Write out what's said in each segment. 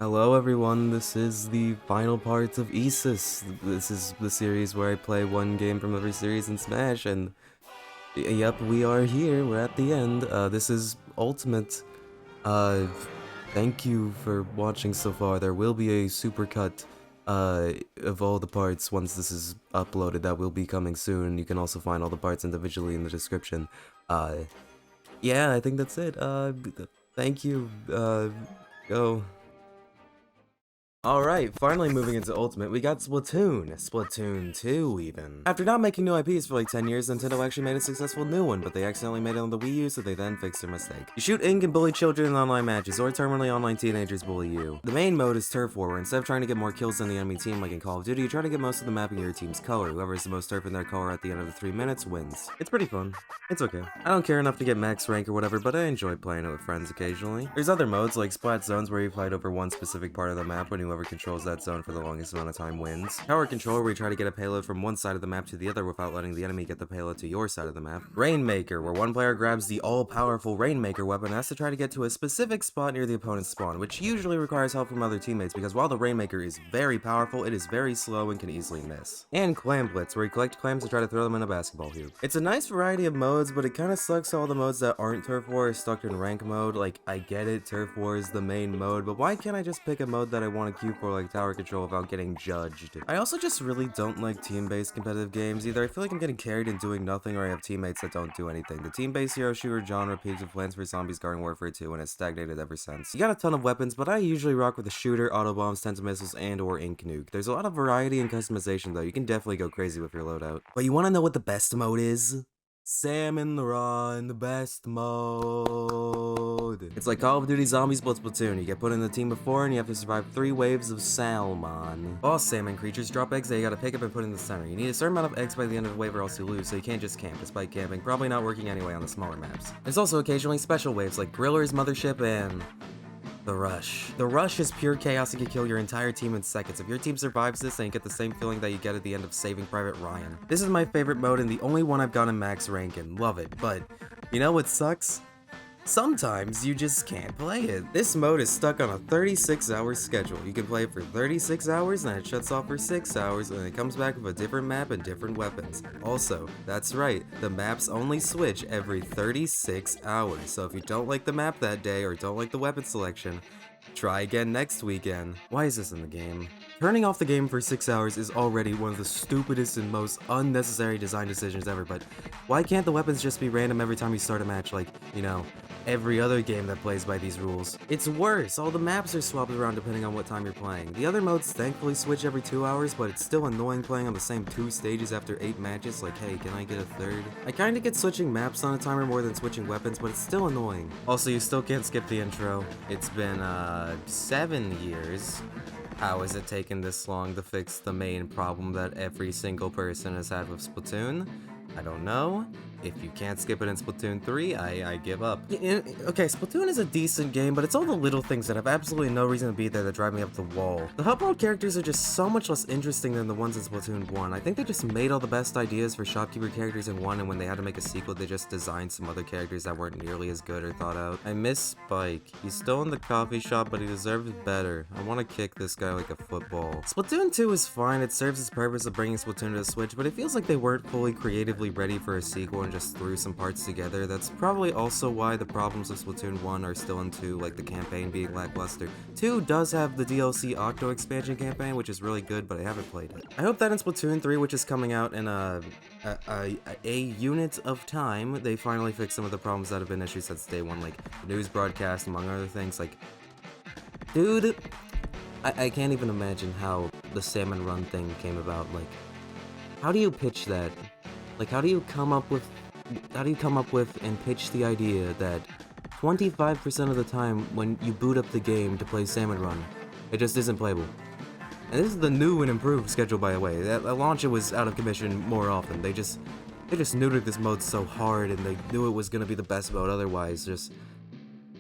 Hello everyone, this is the final part of Isis. This is the series where I play one game from every series in Smash, and yep, we are here, we're at the end. This is Ultimate. Uh, Thank you for watching so far. There will be a supercut, of all the parts once this is uploaded. That will be coming soon. You can also find all the parts individually in the description. Yeah, I think that's it. Thank you, go. Alright, finally moving into Ultimate, we got Splatoon. Splatoon 2, even. After not making new IPs for like 10 years, Nintendo actually made a successful new one, but they accidentally made it on the Wii U, so they then fixed their mistake. You shoot ink and bully children in online matches, or terminally online teenagers bully you. The main mode is Turf War, where instead of trying to get more kills than the enemy team like in Call of Duty, you try to get most of the map in your team's color. Whoever has the most turf in their color at the end of the 3 minutes wins. It's pretty fun. It's okay. I don't care enough to get max rank or whatever, but I enjoy playing it with friends occasionally. There's other modes like Splat Zones, where you fight over one specific part of the map when whoever controls that zone for the longest amount of time wins. Tower Control, where you try to get a payload from one side of the map to the other without letting the enemy get the payload to your side of the map. Rainmaker, where one player grabs the all-powerful Rainmaker weapon and has to try to get to a specific spot near the opponent's spawn, which usually requires help from other teammates because while the Rainmaker is very powerful, it is very slow and can easily miss. And Clam Blitz, where you collect clams and try to throw them in a basketball hoop. It's a nice variety of modes, but it kinda sucks all the modes that aren't Turf War are stuck in rank mode. Like, I get it, Turf War is the main mode, but why can't I just pick a mode that I want to queue for like Tower Control without getting judged? I also just really don't like team-based competitive games. Either I feel like I'm getting carried and doing nothing, or I have teammates that don't do anything. The team-based hero shooter genre peaked with Plants vs Zombies Garden Warfare 2 and has stagnated ever since. You got a ton of weapons, but I usually rock with a shooter, auto bombs, tenta missiles, and or ink nuke. There's a lot of variety and customization though. You can definitely go crazy with your loadout. But you want to know what the best mode is? Salmon Run, the best mode. It's like Call of Duty Zombies plus Splatoon. You get put in the team before and you have to survive 3 waves of salmon. Boss salmon creatures drop eggs that you gotta pick up and put in the center. You need a certain amount of eggs by the end of the wave or else you lose, so you can't just camp, despite camping probably not working anyway on the smaller maps. There's also occasionally special waves like Grillers, Mothership, and the Rush. The Rush is pure chaos and can kill your entire team in seconds. If your team survives this, then you get the same feeling that you get at the end of Saving Private Ryan. This is my favorite mode and the only one I've gotten max rank in. Love it, but you know what sucks? Sometimes you just can't play it. This mode is stuck on a 36-hour schedule. You can play it for 36 hours, and then it shuts off for 6 hours, and it comes back with a different map and different weapons. Also, that's right, the maps only switch every 36 hours, so if you don't like the map that day or don't like the weapon selection, try again next weekend. Why is this in the game? Turning off the game for 6 hours is already one of the stupidest and most unnecessary design decisions ever, but why can't the weapons just be random every time you start a match like, you know, every other game that plays by these rules? It's worse, all the maps are swapped around depending on what time you're playing. The other modes thankfully switch every 2 hours, but it's still annoying playing on the same 2 stages after 8 matches, like hey, can I get a third? I kinda get switching maps on a timer more than switching weapons, but it's still annoying. Also, you still can't skip the intro. It's been 7 years. How has it taken this long to fix the main problem that every single person has had with Splatoon? I don't know. If you can't skip it in Splatoon 3, I give up. Okay, Splatoon is a decent game, but it's all the little things that have absolutely no reason to be there that drive me up the wall. The hub mode characters are just so much less interesting than the ones in Splatoon 1. I think they just made all the best ideas for shopkeeper characters in 1, and when they had to make a sequel, they just designed some other characters that weren't nearly as good or thought out. I miss Spike. He's still in the coffee shop, but he deserves better. I want to kick this guy like a football. Splatoon 2 is fine. It serves its purpose of bringing Splatoon to the Switch, but it feels like they weren't fully creatively ready for a sequel and just threw some parts together. That's probably also why the problems of Splatoon 1 are still in 2, like the campaign being lackluster. 2 does have the DLC Octo expansion campaign, which is really good, but I haven't played it. I hope that in Splatoon 3, which is coming out in a unit of time, they finally fix some of the problems that have been issues since day 1, like the news broadcast, among other things. Like, dude, I can't even imagine how the Salmon Run thing came about. Like, how do you pitch that? Like, how do you come up with and pitch the idea that 25% of the time when you boot up the game to play Salmon Run, it just isn't playable? And this is the new and improved schedule, by the way. At launch, it was out of commission more often. They just neutered this mode so hard, and they knew it was gonna be the best mode otherwise.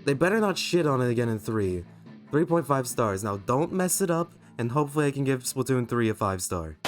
They better not shit on it again in 3. 3.5 stars. Now, don't mess it up, and hopefully I can give Splatoon 3 a 5-star.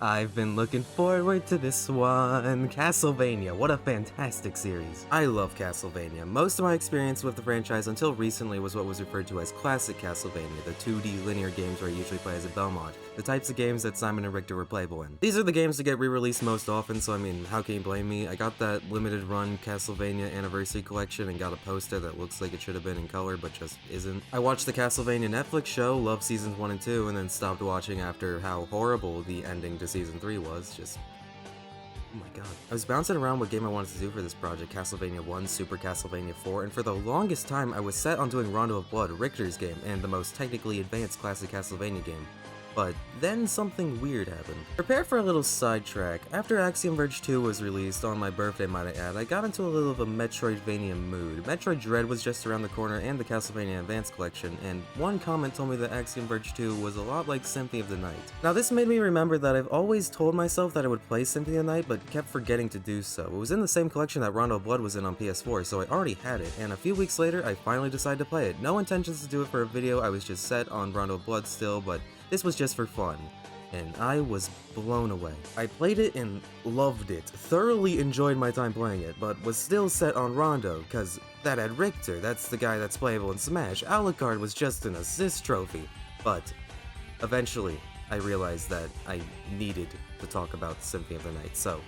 I've been looking forward to this one. Castlevania, what a fantastic series. I love Castlevania. Most of my experience with the franchise until recently was what was referred to as classic Castlevania, the 2D linear games where I usually play as a Belmont, the types of games that Simon and Richter were playable in. These are the games that get re-released most often, so I mean, how can you blame me? I got that limited run Castlevania Anniversary Collection and got a poster that looks like it should have been in color, but just isn't. I watched the Castlevania Netflix show, loved seasons 1 and 2, and then stopped watching after how horrible the ending to season 3 was. Just, oh my god. I was bouncing around what game I wanted to do for this project, Castlevania 1, Super Castlevania 4, and for the longest time I was set on doing Rondo of Blood, Richter's game, and the most technically advanced classic Castlevania game. But then something weird happened. Prepare for a little sidetrack. After Axiom Verge 2 was released, on my birthday might I add, I got into a little of a Metroidvania mood. Metroid Dread was just around the corner and the Castlevania Advanced Collection, and one comment told me that Axiom Verge 2 was a lot like Symphony of the Night. Now this made me remember that I've always told myself that I would play Symphony of the Night, but kept forgetting to do so. It was in the same collection that Rondo of Blood was in on PS4, so I already had it, and a few weeks later I finally decided to play it. No intentions to do it for a video, I was just set on Rondo of Blood still, but this was just for fun, and I was blown away. I played it and loved it, thoroughly enjoyed my time playing it, but was still set on Rondo, cause that had Richter, that's the guy that's playable in Smash. Alucard was just an assist trophy, but eventually I realized that I needed to talk about Symphony of the Night, so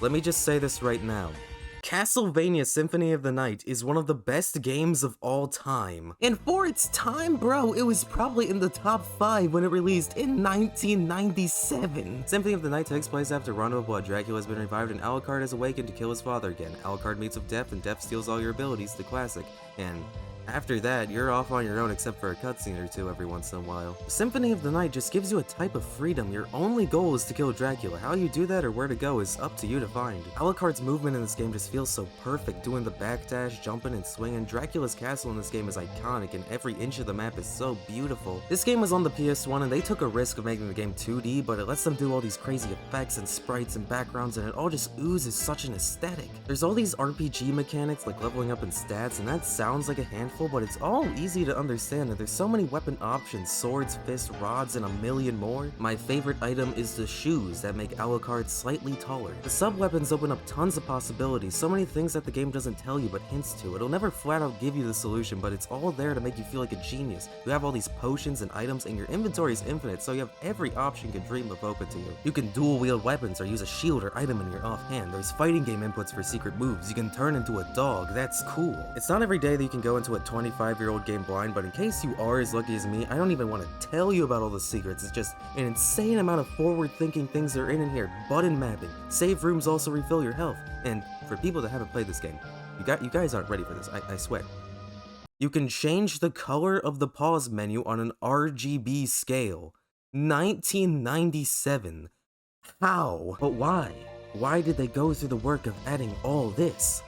let me just say this right now. Castlevania Symphony of the Night is one of the best games of all time. And for its time, bro, it was probably in the top 5 when it released in 1997. Symphony of the Night takes place after Rondo of Blood. Dracula has been revived and Alucard has awakened to kill his father again. Alucard meets with Death and Death steals all your abilities, the classic. And after that, you're off on your own except for a cutscene or two every once in a while. Symphony of the Night just gives you a type of freedom. Your only goal is to kill Dracula. How you do that or where to go is up to you to find. Alucard's movement in this game just feels so perfect, doing the backdash, jumping and swinging. Dracula's castle in this game is iconic and every inch of the map is so beautiful. This game was on the PS1 and they took a risk of making the game 2D, but it lets them do all these crazy effects and sprites and backgrounds and it all just oozes such an aesthetic. There's all these RPG mechanics like leveling up in stats and that sounds like a handful, but it's all easy to understand that there's so many weapon options, swords, fists, rods, and a million more. My favorite item is the shoes that make Alucard slightly taller. The sub-weapons open up tons of possibilities, so many things that the game doesn't tell you but hints to. It'll never flat out give you the solution, but it's all there to make you feel like a genius. You have all these potions and items and your inventory is infinite, so you have every option you can dream of open to you. You can dual wield weapons or use a shield or item in your offhand. There's fighting game inputs for secret moves. You can turn into a dog. That's cool. It's not every day that you can go into a 25-year-old game blind, but in case you are as lucky as me, I don't even want to tell you about all the secrets. It's just an insane amount of forward-thinking things that are in here. Button mapping. Save rooms also refill your health. And for people that haven't played this game, you guys aren't ready for this, I swear. You can change the color of the pause menu on an RGB scale. 1997. How? But why? Why did they go through the work of adding all this?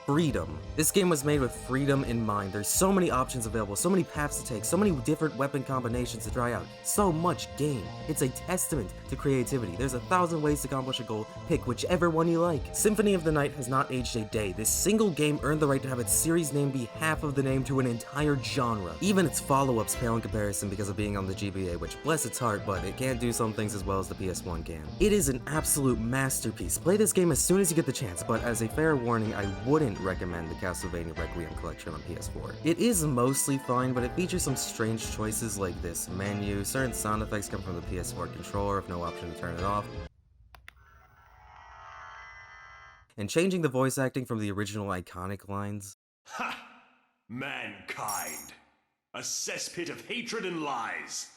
Freedom. This game was made with freedom in mind. There's so many options available, so many paths to take, so many different weapon combinations to try out, so much game. It's a testament to creativity. There's 1,000 ways to accomplish a goal. Pick whichever one you like. Symphony of the Night has not aged a day. This single game earned the right to have its series name be half of the name to an entire genre. Even its follow-ups pale in comparison because of being on the GBA, which bless its heart, but it can't do some things as well as the PS1 can. It is an absolute masterpiece. Play this game as soon as you get the chance, but as a fair warning, I wouldn't recommend the Castlevania Requiem collection on PS4. It is mostly fine, but it features some strange choices like this menu. Certain sound effects come from the PS4 controller with no option to turn it off. And changing the voice acting from the original iconic lines. Ha! Mankind! A cesspit of hatred and lies!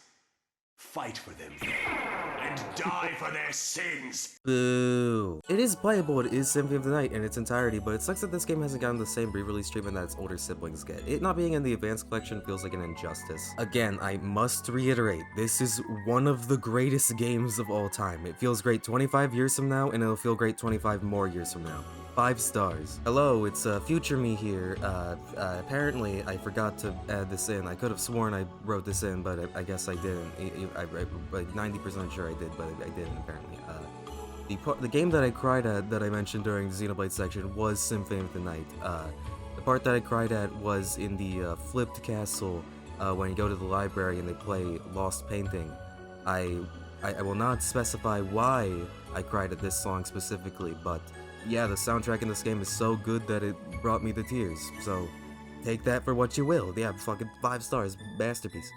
Fight for them, and die for their sins! Boo. It is playable, it is Symphony of the Night in its entirety, but it sucks that this game hasn't gotten the same re-release treatment that its older siblings get. It not being in the Advanced Collection feels like an injustice. Again, I must reiterate, this is one of the greatest games of all time. It feels great 25 years from now, and it'll feel great 25 more years from now. 5 stars. Hello, it's future me here. Apparently I forgot to add this in. I could have sworn I wrote this in, but I guess I didn't. I'm 90% sure I did, but I didn't apparently. The game that I cried at that I mentioned during the Xenoblade section was Symphony of the Night. The part that I cried at was in the flipped castle when you go to the library and they play Lost Painting. I I will not specify why I cried at this song specifically, but yeah, the soundtrack in this game is so good that it brought me the tears, so take that for what you will. Yeah, fucking 5 stars, masterpiece.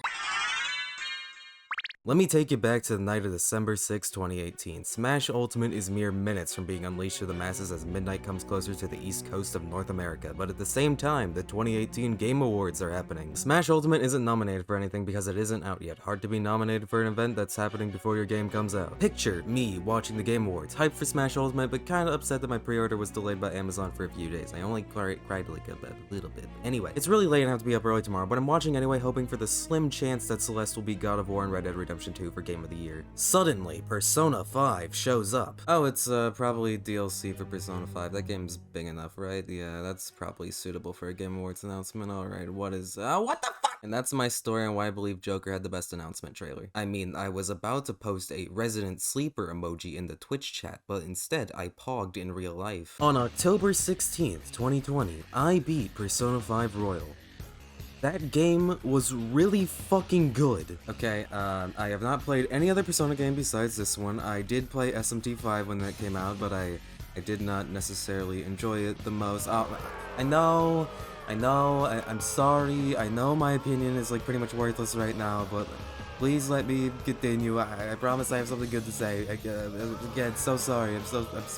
Let me take you back to the night of December 6, 2018. Smash Ultimate is mere minutes from being unleashed to the masses as midnight comes closer to the east coast of North America, but at the same time, the 2018 Game Awards are happening. Smash Ultimate isn't nominated for anything because it isn't out yet. Hard to be nominated for an event that's happening before your game comes out. Picture me watching the Game Awards, hyped for Smash Ultimate, but kinda upset that my pre-order was delayed by Amazon for a few days. I only cried like a little bit. Anyway, it's really late and I have to be up early tomorrow, but I'm watching anyway, hoping for the slim chance that Celeste will beat God of War and Red Dead Redemption 2 for Game of the Year. Suddenly, Persona 5 shows up. Oh, it's probably DLC for Persona 5. That game's big enough, right? Yeah, that's probably suitable for a Game Awards announcement. Alright, what the fuck? And that's my story on why I believe Joker had the best announcement trailer. I mean, I was about to post a Resident Sleeper emoji in the Twitch chat, but instead I pogged in real life. On October 16th, 2020, I beat Persona 5 Royal. That game was really fucking good. Okay, I have not played any other Persona game besides this one. I did play SMT5 when that came out, but I did not necessarily enjoy it the most. Oh, I'm sorry. I know my opinion is like pretty much worthless right now, but please let me continue. I promise I have something good to say. Again, so sorry. I'm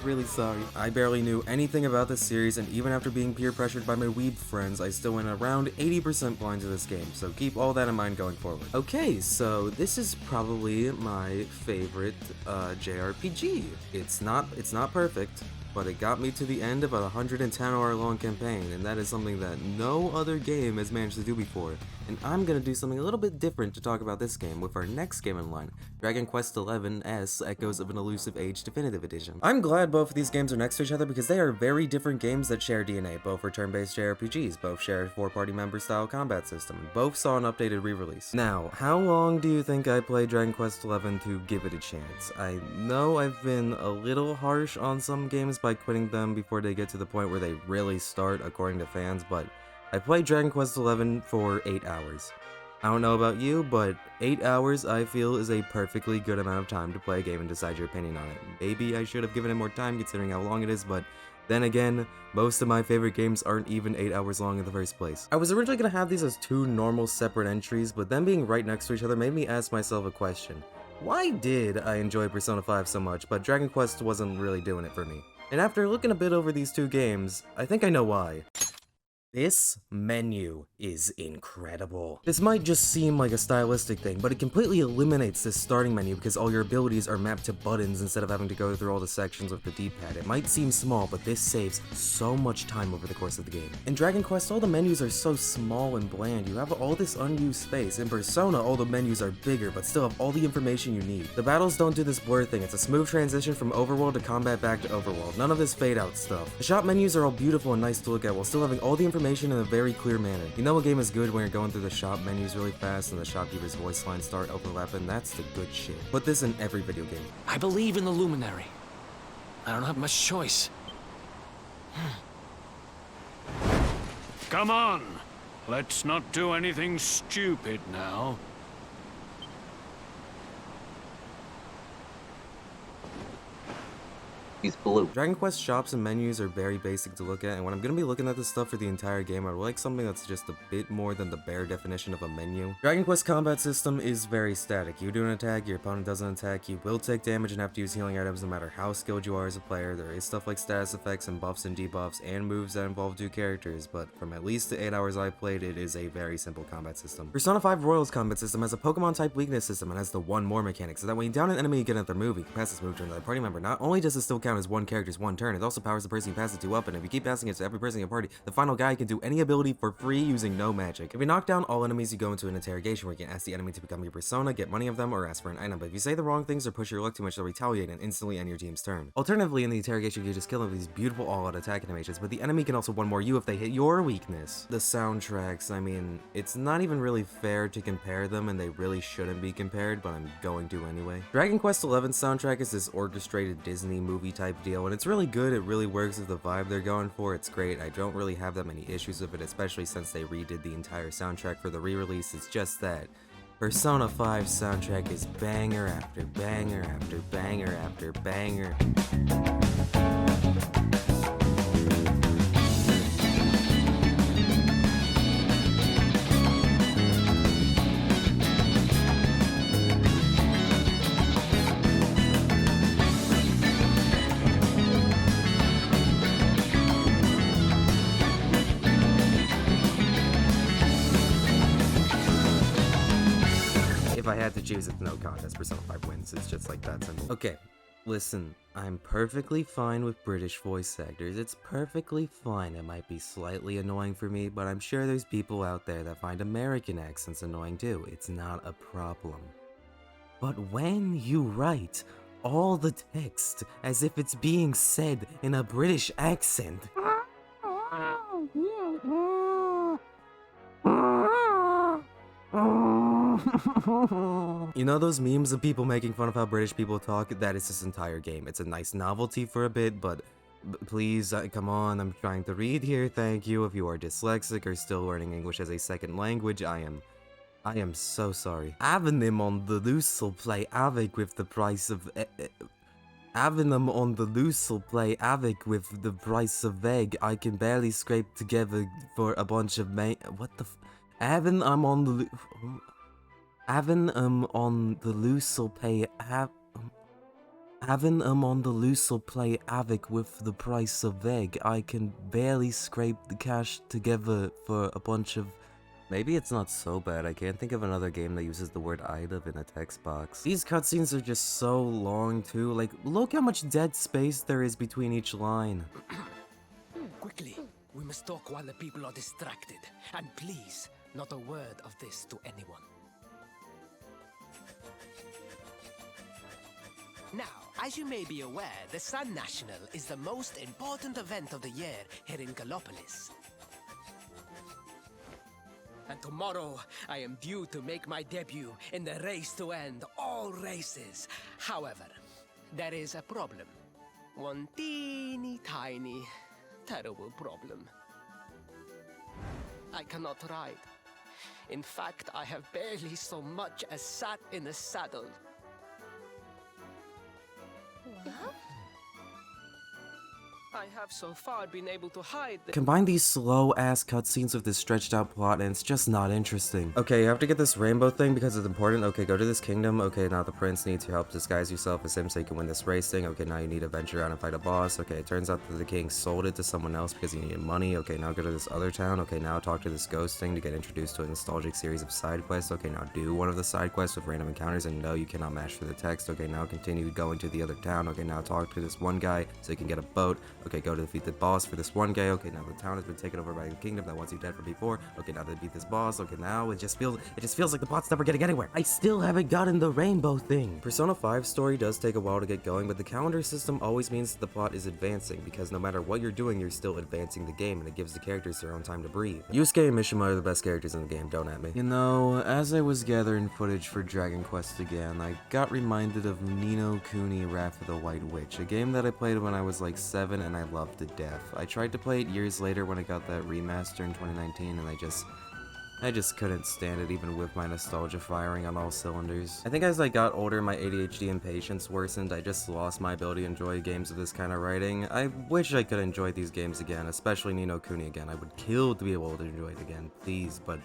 really sorry. I barely knew anything about this series, and even after being peer pressured by my weeb friends, I still went around 80% blind to this game, so keep all that in mind going forward. Okay, so this is probably my favorite JRPG. It's not perfect, but it got me to the end of a 110-hour long campaign, and that is something that no other game has managed to do before. And I'm gonna do something a little bit different to talk about this game with our next game in line, Dragon Quest XI Echoes of an Elusive Age Definitive Edition. I'm glad both of these games are next to each other because they are very different games that share DNA. Both are turn-based JRPGs, both share a 4-party member-style combat system, and both saw an updated re-release. Now, how long do you think I played Dragon Quest XI to give it a chance? I know I've been a little harsh on some games by quitting them before they get to the point where they really start, according to fans, but I played Dragon Quest XI for 8 hours. I don't know about you, but 8 hours I feel is a perfectly good amount of time to play a game and decide your opinion on it. Maybe I should have given it more time considering how long it is, but then again, most of my favorite games aren't even 8 hours long in the first place. I was originally going to have these as 2 normal separate entries, but them being right next to each other made me ask myself a question. Why did I enjoy Persona 5 so much, but Dragon Quest wasn't really doing it for me? And after looking a bit over these 2 games, I think I know why. This menu is incredible. This might just seem like a stylistic thing, but it completely eliminates this starting menu because all your abilities are mapped to buttons instead of having to go through all the sections with the D-pad. It might seem small, but this saves so much time over the course of the game. In Dragon Quest, all the menus are so small and bland. You have all this unused space. In Persona, all the menus are bigger, but still have all the information you need. The battles don't do this blur thing. It's a smooth transition from overworld to combat back to overworld. None of this fade-out stuff. The shop menus are all beautiful and nice to look at while still having all the information in a very clear manner. You know a game is good when you're going through the shop menus really fast and the shopkeeper's voice lines start overlapping? That's the good shit. Put this in every video game. I believe in the Luminary. I don't have much choice. Come on! Let's not do anything stupid now. He's blue. Dragon Quest shops and menus are very basic to look at, and when I'm gonna be looking at this stuff for the entire game, I would like something that's just a bit more than the bare definition of a menu. Dragon Quest combat system is very static. You do an attack, your opponent doesn't attack, you will take damage and have to use healing items no matter how skilled you are as a player. There is stuff like status effects and buffs and debuffs and moves that involve 2 characters, but from at least the 8 hours I played, it is a very simple combat system. Persona 5 Royal's combat system has a Pokemon type weakness system and has the one more mechanic, so that when you down an enemy you get at their move, you can pass this move to another party member. Not only does it still count as one character's one turn, it also powers the person you pass it to up, and if you keep passing it to every person in your party, the final guy can do any ability for free using no magic. If you knock down all enemies, you go into an interrogation where you can ask the enemy to become your persona, get money of them, or ask for an item, but if you say the wrong things or push your luck too much, they'll retaliate and instantly end your team's turn. Alternatively, in the interrogation, you just kill them with these beautiful all-out attack animations, but the enemy can also one more you if they hit your weakness. The soundtracks, I mean, it's not even really fair to compare them, and they really shouldn't be compared, but I'm going to anyway. Dragon Quest XI's soundtrack is this orchestrated Disney movie type deal, and it's really good. It really works with the vibe they're going for. It's great. I don't really have that many issues with it, especially since they redid the entire soundtrack for the re-release. It's just that Persona 5 soundtrack is banger after banger after banger after banger. If I had to choose, it's no contest. Persona 5 wins. It's just like that simple. Okay, listen. I'm perfectly fine with British voice actors. It's perfectly fine. It might be slightly annoying for me, but I'm sure there's people out there that find American accents annoying too. It's not a problem. But when you write all the text as if it's being said in a British accent, you know those memes of people making fun of how British people talk? That is this entire game. It's a nice novelty for a bit, but please, come on, I'm trying to read here, thank you. If you are dyslexic or still learning English as a second language, I am so sorry. Having them on the loose will play havoc with the price of... Having them on the loose will play havoc with the price of egg. I can barely scrape together for a bunch of what the Having them on the loose will pay having them on the loose will play havoc with the price of egg. I can barely scrape the cash together for a bunch of... Maybe it's not so bad. I can't think of another game that uses the word item in a text box. These cutscenes are just so long too. Like, look how much dead space there is between each line. Quickly, we must talk while the people are distracted. And please, not a word of this to anyone. Now, as you may be aware, the Sun National is the most important event of the year here in Gallopolis. And tomorrow, I am due to make my debut in the race to end all races. However, there is a problem. One teeny tiny, terrible problem. I cannot ride. In fact, I have barely so much as sat in a saddle. What? I have so far been able to hide the... Combine these slow-ass cutscenes with this stretched-out plot, and it's just not interesting. Okay, you have to get this rainbow thing because it's important. Okay, go to this kingdom. Okay, now the prince needs your help. Disguise yourself as him so you can win this race thing. Okay, now you need to venture out and fight a boss. Okay, it turns out that the king sold it to someone else because he needed money. Okay, now go to this other town. Okay, now talk to this ghost thing to get introduced to a nostalgic series of side quests. Okay, now do one of the side quests with random encounters, and no, you cannot match through the text. Okay, now continue going to the other town. Okay, now talk to this one guy so you can get a boat. Okay, go to defeat the boss for this one guy. Okay, now the town has been taken over by the kingdom that wants you dead from before. Okay, now to beat this boss. Okay, now it just feels like the plot's never getting anywhere. I still haven't gotten the rainbow thing. Persona 5 story does take a while to get going, but the calendar system always means that the plot is advancing, because no matter what you're doing, you're still advancing the game, and it gives the characters their own time to breathe. Yusuke and Mishima are the best characters in the game, don't at me. You know, as I was gathering footage for Dragon Quest again, I got reminded of Ni no Kuni Wrath of the White Witch, a game that I played when I was like 7 and I loved to death. I tried to play it years later when I got that remaster in 2019, and I just couldn't stand it, even with my nostalgia firing on all cylinders. I think as I got older, my ADHD and patience worsened. I just lost my ability to enjoy games of this kind of writing. I wish I could enjoy these games again, especially Ni no Kuni again. I would kill to be able to enjoy it again, please, but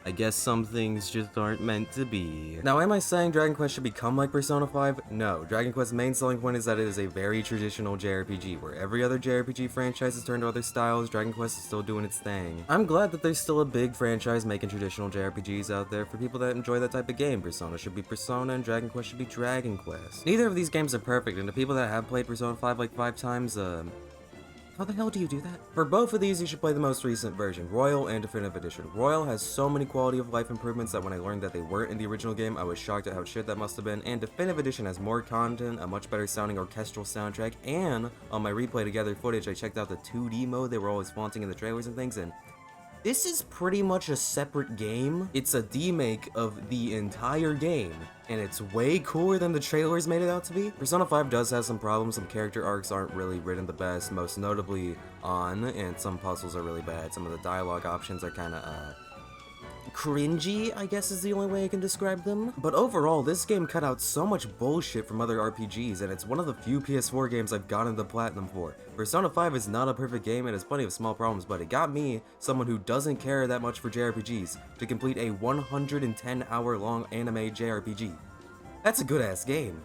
I guess some things just aren't meant to be. Now, am I saying Dragon Quest should become like Persona 5? No. Dragon Quest's main selling point is that it is a very traditional JRPG, where every other JRPG franchise has turned to other styles. Dragon Quest is still doing its thing. I'm glad that there's still a big franchise making traditional JRPGs out there for people that enjoy that type of game. Persona should be Persona, and Dragon Quest should be Dragon Quest. Neither of these games are perfect, and to people that have played Persona 5 like 5 times, how the hell do you do that? For both of these, you should play the most recent version, Royal and Definitive Edition. Royal has so many quality of life improvements that when I learned that they weren't in the original game, I was shocked at how shit that must have been, and Definitive Edition has more content, a much better sounding orchestral soundtrack, and on my replay together footage, I checked out the 2D mode they were always flaunting in the trailers and things, and this is pretty much a separate game. It's a demake of the entire game, and it's way cooler than the trailers made it out to be. Persona 5 does have some problems. Some character arcs aren't really written the best, most notably On, and some puzzles are really bad. Some of the dialogue options are kinda, cringy, I guess is the only way I can describe them. But overall, this game cut out so much bullshit from other RPGs, and it's one of the few PS4 games I've gotten the platinum for. Persona 5 is not a perfect game and has plenty of small problems, but it got me, someone who doesn't care that much for JRPGs, to complete a 110-hour-long anime JRPG. That's a good-ass game.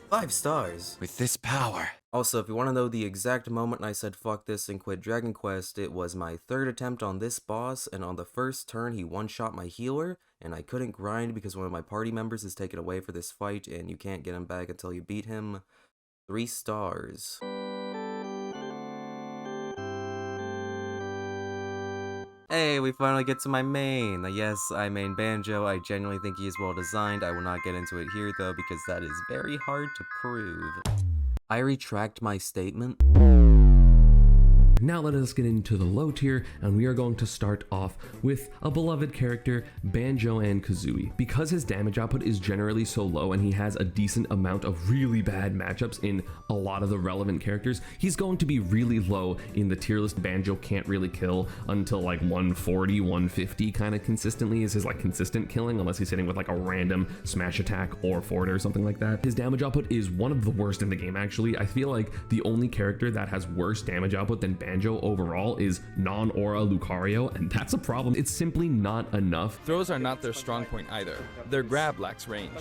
5 stars. With this power. Also, if you want to know the exact moment I said fuck this and quit Dragon Quest, it was my 3rd attempt on this boss, and on the first turn he one-shot my healer, and I couldn't grind because one of my party members is taken away for this fight, and you can't get him back until you beat him. 3 stars. Hey, we finally get to my main. Yes, I main Banjo. I genuinely think he is well designed. I will not get into it here though, because that is very hard to prove. I retract my statement. Now let us get into the low tier, and we are going to start off with a beloved character, Banjo-Kazooie. Because his damage output is generally so low and he has a decent amount of really bad matchups in a lot of the relevant characters, he's going to be really low in the tier list. Banjo can't really kill until like 140, 150 kind of consistently is his like consistent killing, unless he's hitting with like a random smash attack or forward or something like that. His damage output is one of the worst in the game actually. I feel like the only character that has worse damage output than Banjo overall is non-Aura Lucario, and that's a problem. It's simply not enough. Throws are not their strong point either. Their grab lacks range.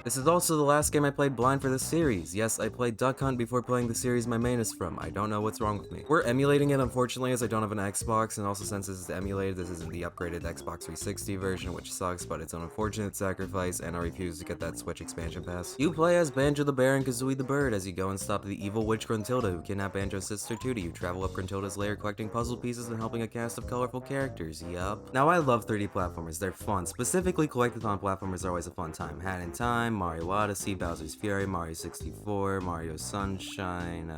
This is also the last game I played blind for this series. Yes, I played Duck Hunt before playing the series my main is from. I don't know what's wrong with me. We're emulating it, unfortunately, as I don't have an Xbox, and also since this is emulated, this isn't the upgraded Xbox 360 version, which sucks, but it's an unfortunate sacrifice, and I refuse to get that Switch expansion pass. You play as Banjo the Bear and Kazooie the Bird as you go and stop the evil witch Gruntilda, who kidnapped Banjo's sister Tootie. You travel up Gruntilda's lair collecting puzzle pieces and helping a cast of colorful characters, yup. Now, I love 3D platformers. They're fun. Specifically, collectathon platformers are always a fun time. Hat in Time, Mario Odyssey, Bowser's Fury, Mario 64, Mario Sunshine,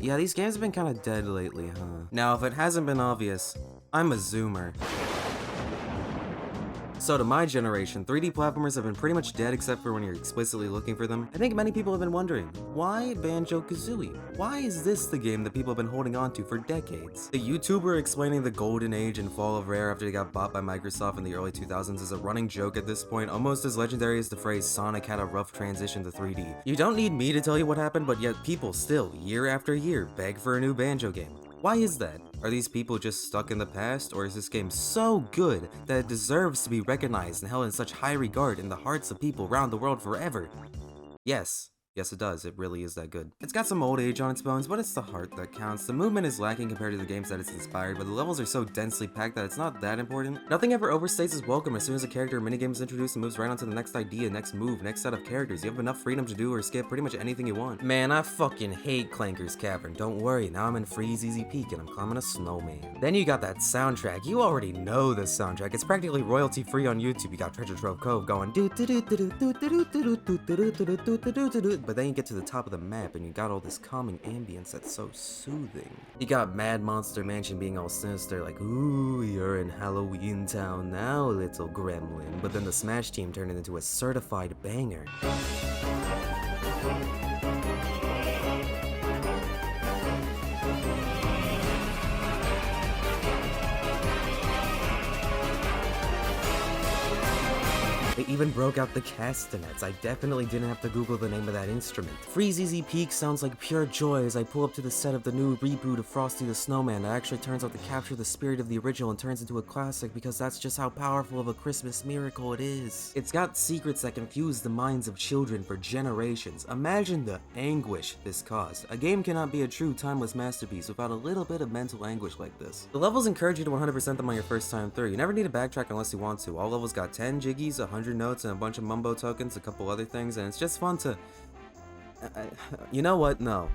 yeah, these games have been kinda dead lately, huh? Now, if it hasn't been obvious, I'm a zoomer. So to my generation, 3D platformers have been pretty much dead except for when you're explicitly looking for them. I think many people have been wondering, why Banjo-Kazooie? Why is this the game that people have been holding on to for decades? The YouTuber explaining the golden age and fall of Rare after they got bought by Microsoft in the early 2000s is a running joke at this point, almost as legendary as the phrase Sonic had a rough transition to 3D. You don't need me to tell you what happened, but yet people still, year after year, beg for a new Banjo game. Why is that? Are these people just stuck in the past, or is this game so good that it deserves to be recognized and held in such high regard in the hearts of people around the world forever? Yes. Yes, it does. It really is that good. It's got some old age on its bones, but it's the heart that counts. The movement is lacking compared to the games that it's inspired, but the levels are so densely packed that it's not that important. Nothing ever overstates its welcome. As soon as a character or minigame is introduced, it moves right on to the next idea, next move, next set of characters. You have enough freedom to do or skip pretty much anything you want. Man, I fucking hate Clanker's Cavern. Don't worry, now I'm in Freeze Easy Peak and I'm climbing a snowman. Then you got that soundtrack. You already know the soundtrack. It's practically royalty free on YouTube. You got Treasure Trove Cove going do do do do do do do do do do do do do do, but then you get to the top of the map and you got all this calming ambience that's so soothing. You got Mad Monster Mansion being all sinister like, ooh, you're in Halloween Town now, little gremlin. But then the Smash team turned it into a certified banger. They even broke out the castanets. I definitely didn't have to Google the name of that instrument. Freeze Easy Peak sounds like pure joy as I pull up to the set of the new reboot of Frosty the Snowman that actually turns out to capture the spirit of the original and turns into a classic because that's just how powerful of a Christmas miracle it is. It's got secrets that confuse the minds of children for generations. Imagine the anguish this caused. A game cannot be a true timeless masterpiece without a little bit of mental anguish like this. The levels encourage you to 100% them on your first time through. You never need to backtrack unless you want to. All levels got 10 jiggies, 100 notes, and a bunch of mumbo tokens, a couple other things, and it's just fun to... you know what? No.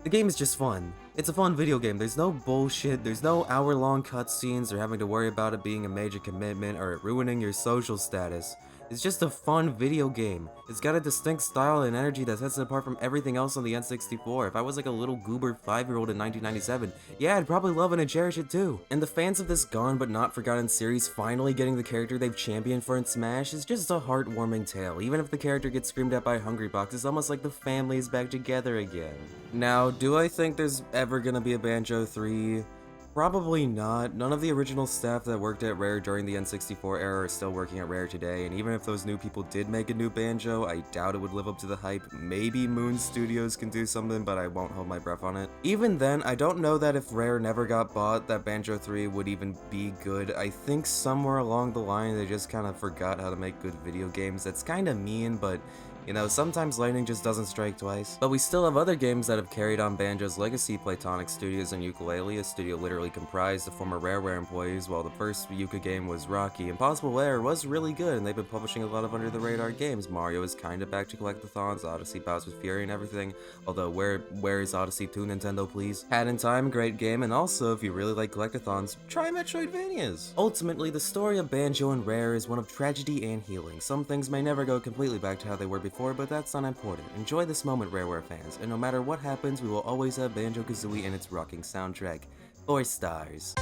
The game is just fun. It's a fun video game. There's no bullshit, there's no hour-long cutscenes or having to worry about it being a major commitment or it ruining your social status. It's just a fun video game. It's got a distinct style and energy that sets it apart from everything else on the N64. If I was like a little goober 5-year-old in 1997, yeah, I'd probably love it and cherish it too. And the fans of this gone but not forgotten series finally getting the character they've championed for in Smash is just a heartwarming tale. Even if the character gets screamed at by Hungrybox, it's almost like the family is back together again. Now, do I think there's ever gonna be a Banjo 3? Probably not. None of the original staff that worked at Rare during the N64 era are still working at Rare today, and even if those new people did make a new Banjo, I doubt it would live up to the hype. Maybe Moon Studios can do something, but I won't hold my breath on it. Even then, I don't know that if Rare never got bought, that Banjo 3 would even be good. I think somewhere along the line, they just kind of forgot how to make good video games. That's kind of mean, but you know, sometimes lightning just doesn't strike twice. But we still have other games that have carried on Banjo's legacy. Playtonic Studios and Yooka-Laylee, a studio literally comprised of former Rareware employees. While the first Yuka game was rocky, Impossible Lair was really good, and they've been publishing a lot of under-the-radar games. Mario is kinda back to collectathons, Odyssey, Bowser's Fury, and everything. Although, where is Odyssey 2, Nintendo, please? Hat in Time, great game, and also, if you really like collectathons, try Metroidvanias! Ultimately, the story of Banjo and Rare is one of tragedy and healing. Some things may never go completely back to how they were before, but that's not important. Enjoy this moment, Rareware fans, and no matter what happens, we will always have Banjo-Kazooie and its rocking soundtrack. 4 stars.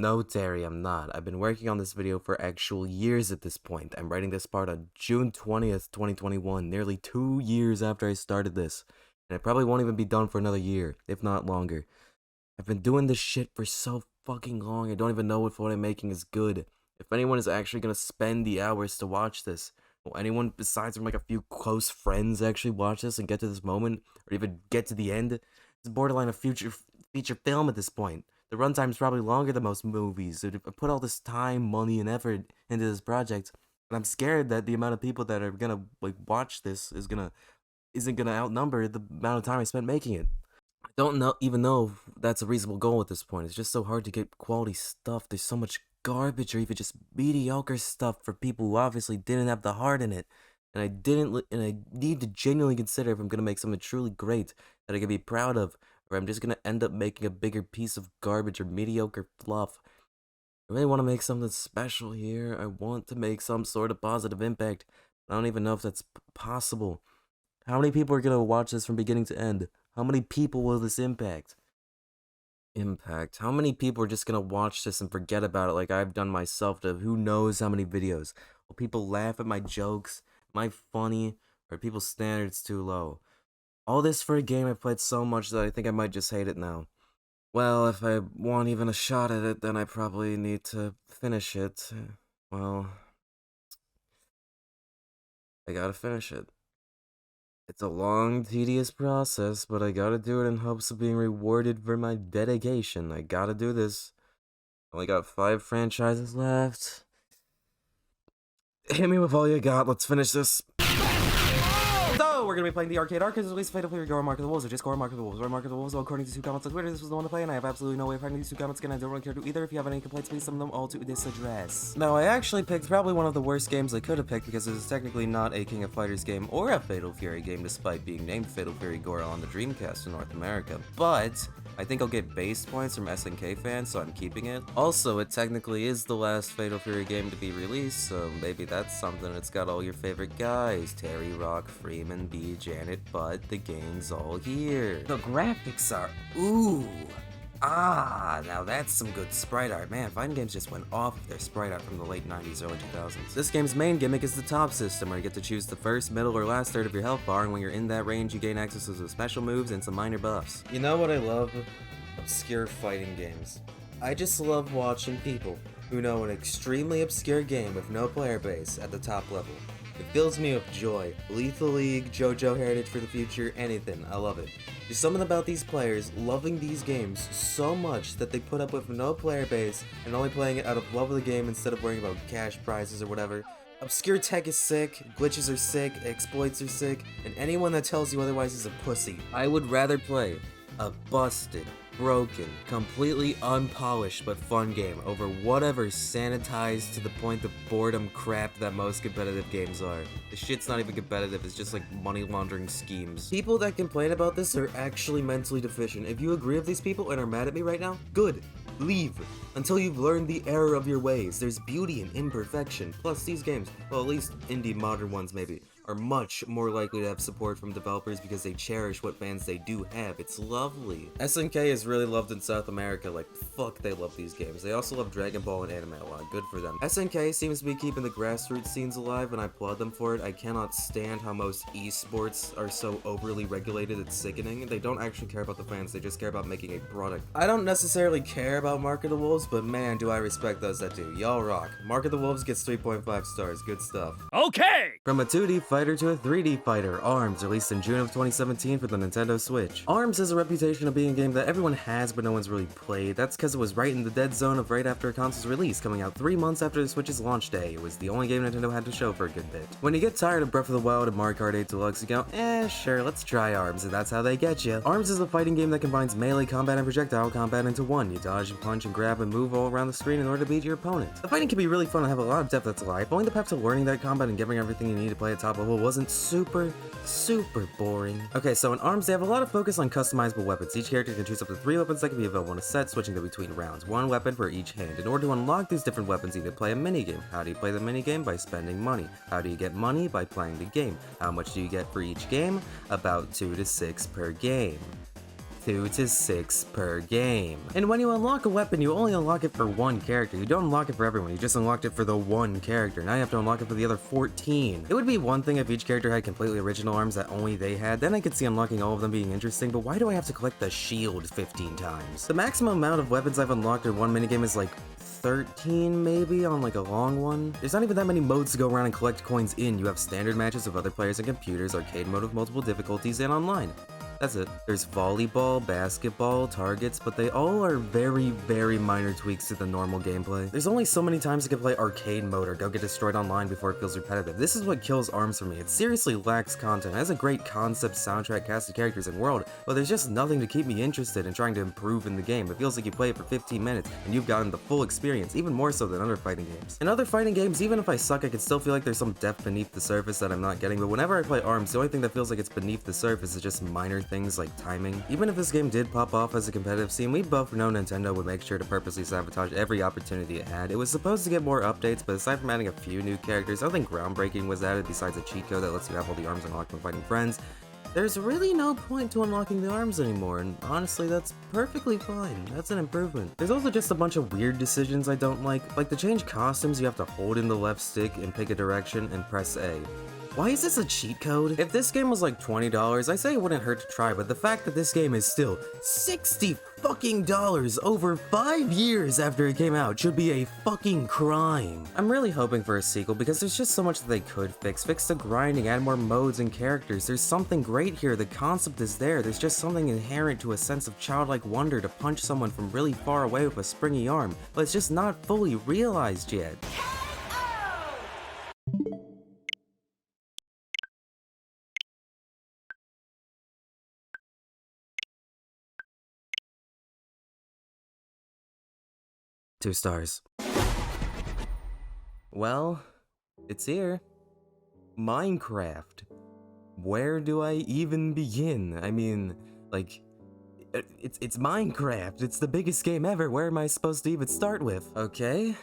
No, Terry, I'm not. I've been working on this video for actual years at this point. I'm writing this part on June 20th, 2021, nearly 2 years after I started this. And it probably won't even be done for another year, if not longer. I've been doing this shit for so fucking long, I don't even know if what I'm making is good. If anyone is actually gonna spend the hours to watch this, will anyone besides from like a few close friends actually watch this and get to this moment, or even get to the end? It's borderline a feature film at this point. The runtime's probably longer than most movies. I put all this time, money, and effort into this project, and I'm scared that the amount of people that are gonna like watch this isn't gonna outnumber the amount of time I spent making it. I don't even know if that's a reasonable goal at this point. It's just so hard to get quality stuff. There's so much garbage or even just mediocre stuff for people who obviously didn't have the heart in it. And I need to genuinely consider if I'm gonna make something truly great that I can be proud of, or I'm just gonna end up making a bigger piece of garbage or mediocre fluff. I really want to make something special here. I want to make some sort of positive impact. I don't even know if that's possible. How many people are gonna watch this from beginning to end? How many people will this impact? How many people are just gonna watch this and forget about it like I've done myself to who knows how many videos? Will people laugh at my jokes? Am I funny? Or are people's standards too low? All this for a game I've played so much that I think I might just hate it now. Well, if I want even a shot at it, then I probably need to finish it. Well, I gotta finish it. It's a long, tedious process, but I gotta do it in hopes of being rewarded for my dedication. I gotta do this. Only got 5 franchises left. Hit me with all you got, let's finish this. So, we're gonna be playing the arcade arcade. Release Fatal Fury, Garou, Mark of the Wolves, or just Garou, Mark of the Wolves. Mark of the Wolves, well, according to 2 comments on Twitter, this was the one to play, and I have absolutely no way of finding these 2 comments again. I don't really care to either. If you have any complaints, please send them all to this address. Now, I actually picked probably one of the worst games I could have picked because it is technically not a King of Fighters game or a Fatal Fury game, despite being named Fatal Fury Garou on the Dreamcast in North America. But I think I'll get base points from SNK fans, so I'm keeping it. Also, it technically is the last Fatal Fury game to be released, so maybe that's something. It's got all your favorite guys: Terry, Rock, Freeman, B, Janet, but the gang's all here. The graphics are ooh. Now that's some good sprite art. Man, fighting games just went off with their sprite art from the late 90s, early 2000s. This game's main gimmick is the top system, where you get to choose the first, middle, or last third of your health bar, and when you're in that range, you gain access to some special moves and some minor buffs. You know what I love? Obscure fighting games. I just love watching people who know an extremely obscure game with no player base at the top level. It fills me with joy. Lethal League, JoJo Heritage for the Future, anything. I love it. There's something about these players loving these games so much that they put up with no player base and only playing it out of love of the game instead of worrying about cash prizes or whatever. Obscure tech is sick, glitches are sick, exploits are sick, and anyone that tells you otherwise is a pussy. I would rather play a busted, broken, completely unpolished but fun game over whatever sanitized to the point of boredom crap that most competitive games are. The shit's not even competitive, it's just like money laundering schemes. People that complain about this are actually mentally deficient. If you agree with these people and are mad at me right now, good. Leave. Until you've learned the error of your ways. There's beauty in imperfection. Plus these games, well, at least indie modern ones maybe, are much more likely to have support from developers because they cherish what fans they do have. It's lovely. SNK is really loved in South America, like fuck they love these games. They also love Dragon Ball and anime a lot, good for them. SNK seems to be keeping the grassroots scenes alive and I applaud them for it. I cannot stand how most esports are so overly regulated, it's sickening. They don't actually care about the fans, they just care about making a product. I don't necessarily care about Mark of the Wolves, but man do I respect those that do. Y'all rock. Mark of the Wolves gets 3.5 stars, good stuff. Okay! From a 2D fighter to a 3D fighter, ARMS, released in June of 2017 for the Nintendo Switch. ARMS has a reputation of being a game that everyone has but no one's really played. That's because it was right in the dead zone of right after a console's release, coming out 3 months after the Switch's launch day. It was the only game Nintendo had to show for a good bit. When you get tired of Breath of the Wild and Mario Kart 8 Deluxe, you go, sure, let's try ARMS, and that's how they get you. ARMS is a fighting game that combines melee combat and projectile combat into one. You dodge and punch and grab and move all around the screen in order to beat your opponent. The fighting can be really fun and have a lot of depth that's alive. Only the path to learning that combat and getting everything you need to play at top level wasn't super boring. Okay, so in ARMS, they have a lot of focus on customizable weapons. Each character can choose up to 3 weapons that can be available in a set, switching them between rounds. 1 weapon for each hand. In order to unlock these different weapons, you need to play a minigame. How do you play the minigame? By spending money. How do you get money? By playing the game. How much do you get for each game? About 2 to 6 per game. 2 to 6 per game. And when you unlock a weapon, you only unlock it for one character. You don't unlock it for everyone, you just unlocked it for the one character. Now you have to unlock it for the other 14. It would be one thing if each character had completely original arms that only they had, then I could see unlocking all of them being interesting, but why do I have to collect the shield 15 times? The maximum amount of weapons I've unlocked in one minigame is like 13 maybe on like a long one. There's not even that many modes to go around and collect coins in. You have standard matches with other players and computers, arcade mode with multiple difficulties, and online. That's it. There's volleyball, basketball, targets, but they all are very minor tweaks to the normal gameplay. There's only so many times you can play arcade mode or go get destroyed online before it feels repetitive. This is what kills ARMS for me. It seriously lacks content. It has a great concept, soundtrack, cast of characters, and world, but there's just nothing to keep me interested in trying to improve in the game. It feels like you play it for 15 minutes and you've gotten the full experience, even more so than other fighting games. In other fighting games, even if I suck, I can still feel like there's some depth beneath the surface that I'm not getting, but whenever I play ARMS, the only thing that feels like it's beneath the surface is just minor things like timing. Even if this game did pop off as a competitive scene, we both know Nintendo would make sure to purposely sabotage every opportunity it had. It was supposed to get more updates, but aside from adding a few new characters, nothing groundbreaking was added besides a cheat code that lets you have all the arms unlocked when fighting friends. There's really no point to unlocking the arms anymore, and honestly, that's perfectly fine. That's an improvement. There's also just a bunch of weird decisions I don't like to change costumes, you have to hold in the left stick and pick a direction and press A. Why is this a cheat code? If this game was like $20, I say it wouldn't hurt to try, but the fact that this game is still $60 fucking over 5 years after it came out should be a fucking crime. I'm really hoping for a sequel because there's just so much that they could fix. Fix the grinding, add more modes and characters. There's something great here, the concept is there. There's just something inherent to a sense of childlike wonder to punch someone from really far away with a springy arm, but it's just not fully realized yet. Two stars. Well, it's here. Minecraft. Where do I even begin? I mean, like, it's Minecraft. It's the biggest game ever. Where am I supposed to even start with? Okay.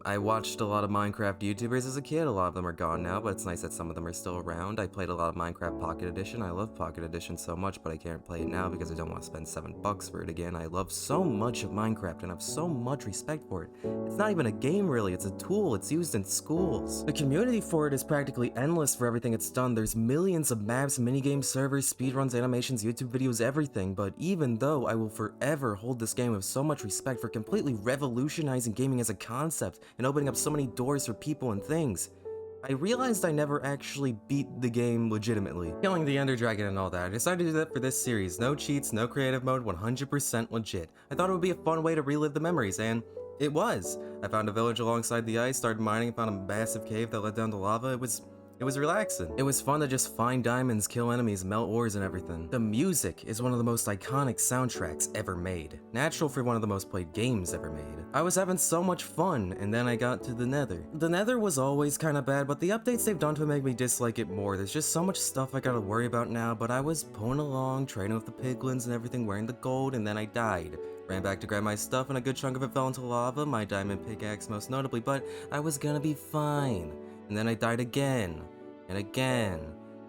I watched a lot of Minecraft YouTubers as a kid. A lot of them are gone now, but it's nice that some of them are still around. I played a lot of Minecraft Pocket Edition. I love Pocket Edition so much, but I can't play it now because I don't want to spend $7 for it again. I love so much of Minecraft and have so much respect for it. It's not even a game really, it's a tool. It's used in schools. The community for it is practically endless for everything it's done. There's millions of maps, minigame servers, speedruns, animations, YouTube videos, everything, but even though I will forever hold this game with so much respect for completely revolutionizing gaming as a concept and opening up so many doors for people and things, I realized I never actually beat the game legitimately. Killing the Ender Dragon and all that. I decided to do that for this series. No cheats, no creative mode, 100% legit. I thought it would be a fun way to relive the memories, and it was. I found a village alongside the ice, started mining, and found a massive cave that led down to lava. It was relaxing. It was fun to just find diamonds, kill enemies, melt ores and everything. The music is one of the most iconic soundtracks ever made. Natural for one of the most played games ever made. I was having so much fun, and then I got to the Nether. The Nether was always kinda bad, but the updates they've done to make me dislike it more. There's just so much stuff I gotta worry about now, but I was pulling along, trading with the piglins and everything, wearing the gold, and then I died. Ran back to grab my stuff, and a good chunk of it fell into lava, my diamond pickaxe most notably, but I was gonna be fine. And then I died again. and again,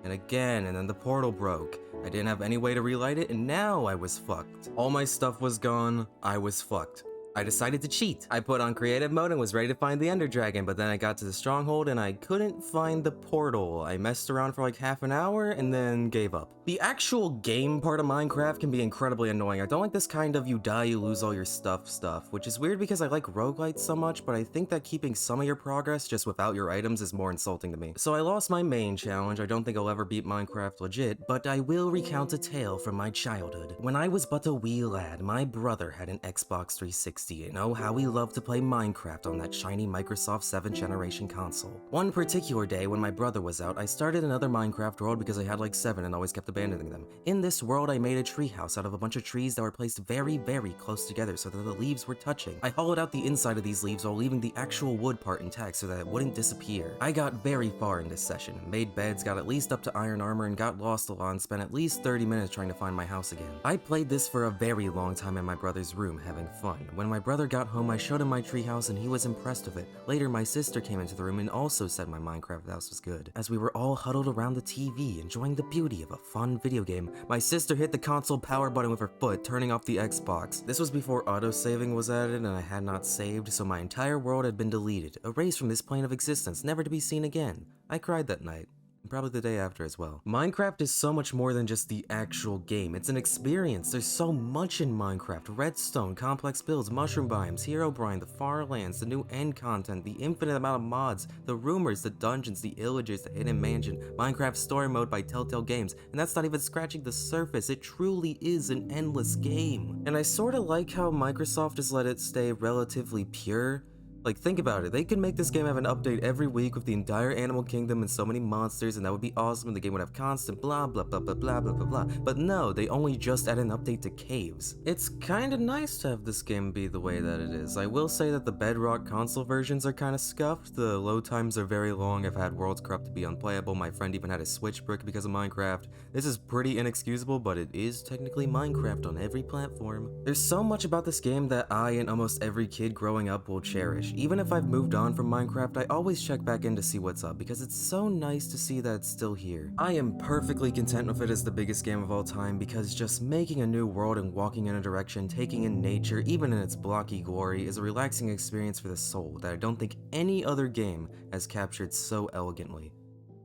and again, and then the portal broke. I didn't have any way to relight it, and now I was fucked. All my stuff was gone, I was fucked. I decided to cheat. I put on creative mode and was ready to find the Ender Dragon, but then I got to the stronghold and I couldn't find the portal. I messed around for like half an hour and then gave up. The actual game part of Minecraft can be incredibly annoying. I don't like this kind of you die, you lose all your stuff, which is weird because I like roguelites so much, but I think that keeping some of your progress just without your items is more insulting to me. So I lost my main challenge. I don't think I'll ever beat Minecraft legit, but I will recount a tale from my childhood. When I was but a wee lad, my brother had an Xbox 360. You know how we love to play Minecraft on that shiny Microsoft 7th generation console. One particular day when my brother was out, I started another Minecraft world because I had like 7 and always kept abandoning them. In this world, I made a treehouse out of a bunch of trees that were placed very, very close together so that the leaves were touching. I hollowed out the inside of these leaves while leaving the actual wood part intact so that it wouldn't disappear. I got very far in this session, made beds, got at least up to iron armor, and got lost a lot and spent at least 30 minutes trying to find my house again. I played this for a very long time in my brother's room, having fun. When my brother got home, I showed him my treehouse and he was impressed with it. Later, my sister came into the room and also said my Minecraft house was good. As we were all huddled around the TV, enjoying the beauty of a fun video game, my sister hit the console power button with her foot, turning off the Xbox. This was before auto-saving was added and I had not saved, so my entire world had been deleted, erased from this plane of existence, never to be seen again. I cried that night. Probably the day after as well. Minecraft is so much more than just the actual game. It's an experience. There's so much in Minecraft. Redstone, complex builds, mushroom biomes, hero brine, the far lands, the new end content, the infinite amount of mods, the rumors, the dungeons, the illagers, the hidden mansion, Minecraft story mode by Telltale Games, and that's not even scratching the surface. It truly is an endless game. And I sorta like how Microsoft has let it stay relatively pure. Like, think about it, they could make this game have an update every week with the entire animal kingdom and so many monsters, and that would be awesome, and the game would have constant blah blah blah blah blah blah blah blah. But no, they only just add an update to caves. It's kinda nice to have this game be the way that it is. I will say that the Bedrock console versions are kinda scuffed, the load times are very long, I've had worlds corrupt to be unplayable, my friend even had a Switch brick because of Minecraft. This is pretty inexcusable, but it is technically Minecraft on every platform. There's so much about this game that I and almost every kid growing up will cherish. Even if I've moved on from Minecraft, I always check back in to see what's up, because it's so nice to see that it's still here. I am perfectly content with it as the biggest game of all time, because just making a new world and walking in a direction, taking in nature, even in its blocky glory, is a relaxing experience for the soul that I don't think any other game has captured so elegantly.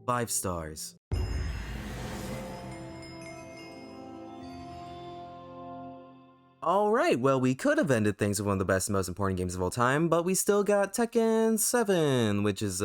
5 stars. Alright, well, we could have ended things with one of the best and most important games of all time, but we still got Tekken 7, which is,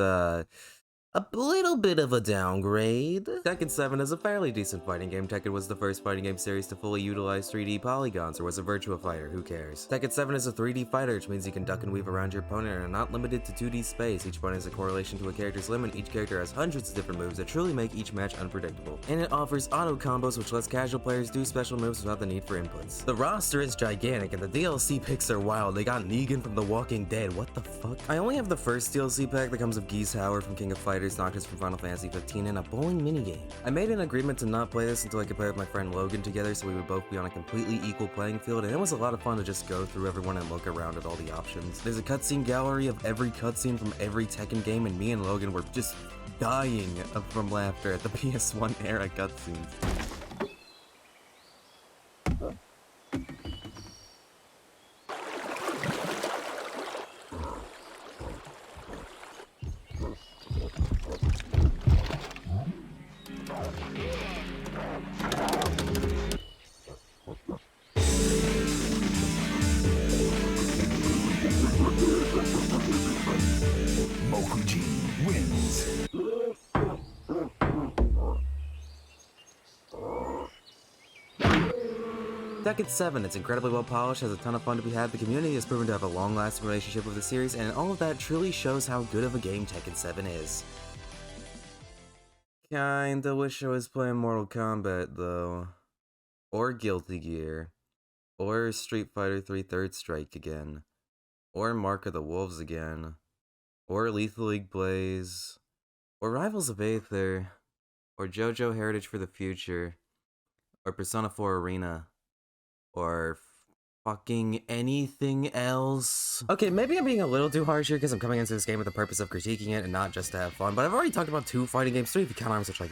a little bit of a downgrade. Tekken 7 is a fairly decent fighting game. Tekken was the first fighting game series to fully utilize 3D polygons, or was a Virtua Fighter, who cares? Tekken 7 is a 3D fighter, which means you can duck and weave around your opponent and are not limited to 2D space. Each opponent is a correlation to a character's limit. Each character has hundreds of different moves that truly make each match unpredictable. And it offers auto combos, which lets casual players do special moves without the need for inputs. The roster is gigantic, and the DLC picks are wild. They got Negan from The Walking Dead. What the fuck? I only have the first DLC pack that comes with Geese Howard from King of Fighters, Noctis from Final Fantasy 15, and a bowling minigame. I made an agreement to not play this until I could play with my friend Logan together so we would both be on a completely equal playing field, and it was a lot of fun to just go through everyone and look around at all the options. There's a cutscene gallery of every cutscene from every Tekken game, and me and Logan were just dying from laughter at the PS1 era cutscenes. Tekken 7, it's incredibly well polished, has a ton of fun to be had, the community has proven to have a long-lasting relationship with the series, and all of that truly shows how good of a game Tekken 7 is. Kinda wish I was playing Mortal Kombat, though. Or Guilty Gear. Or Street Fighter 3 Third Strike again. Or Mark of the Wolves again. Or Lethal League Blaze. Or Rivals of Aether. Or JoJo Heritage for the Future. Or Persona 4 Arena. Or fucking anything else. Okay, maybe I'm being a little too harsh here because I'm coming into this game with the purpose of critiquing it and not just to have fun, but I've already talked about 2 fighting games, 3 if you count arms, which like,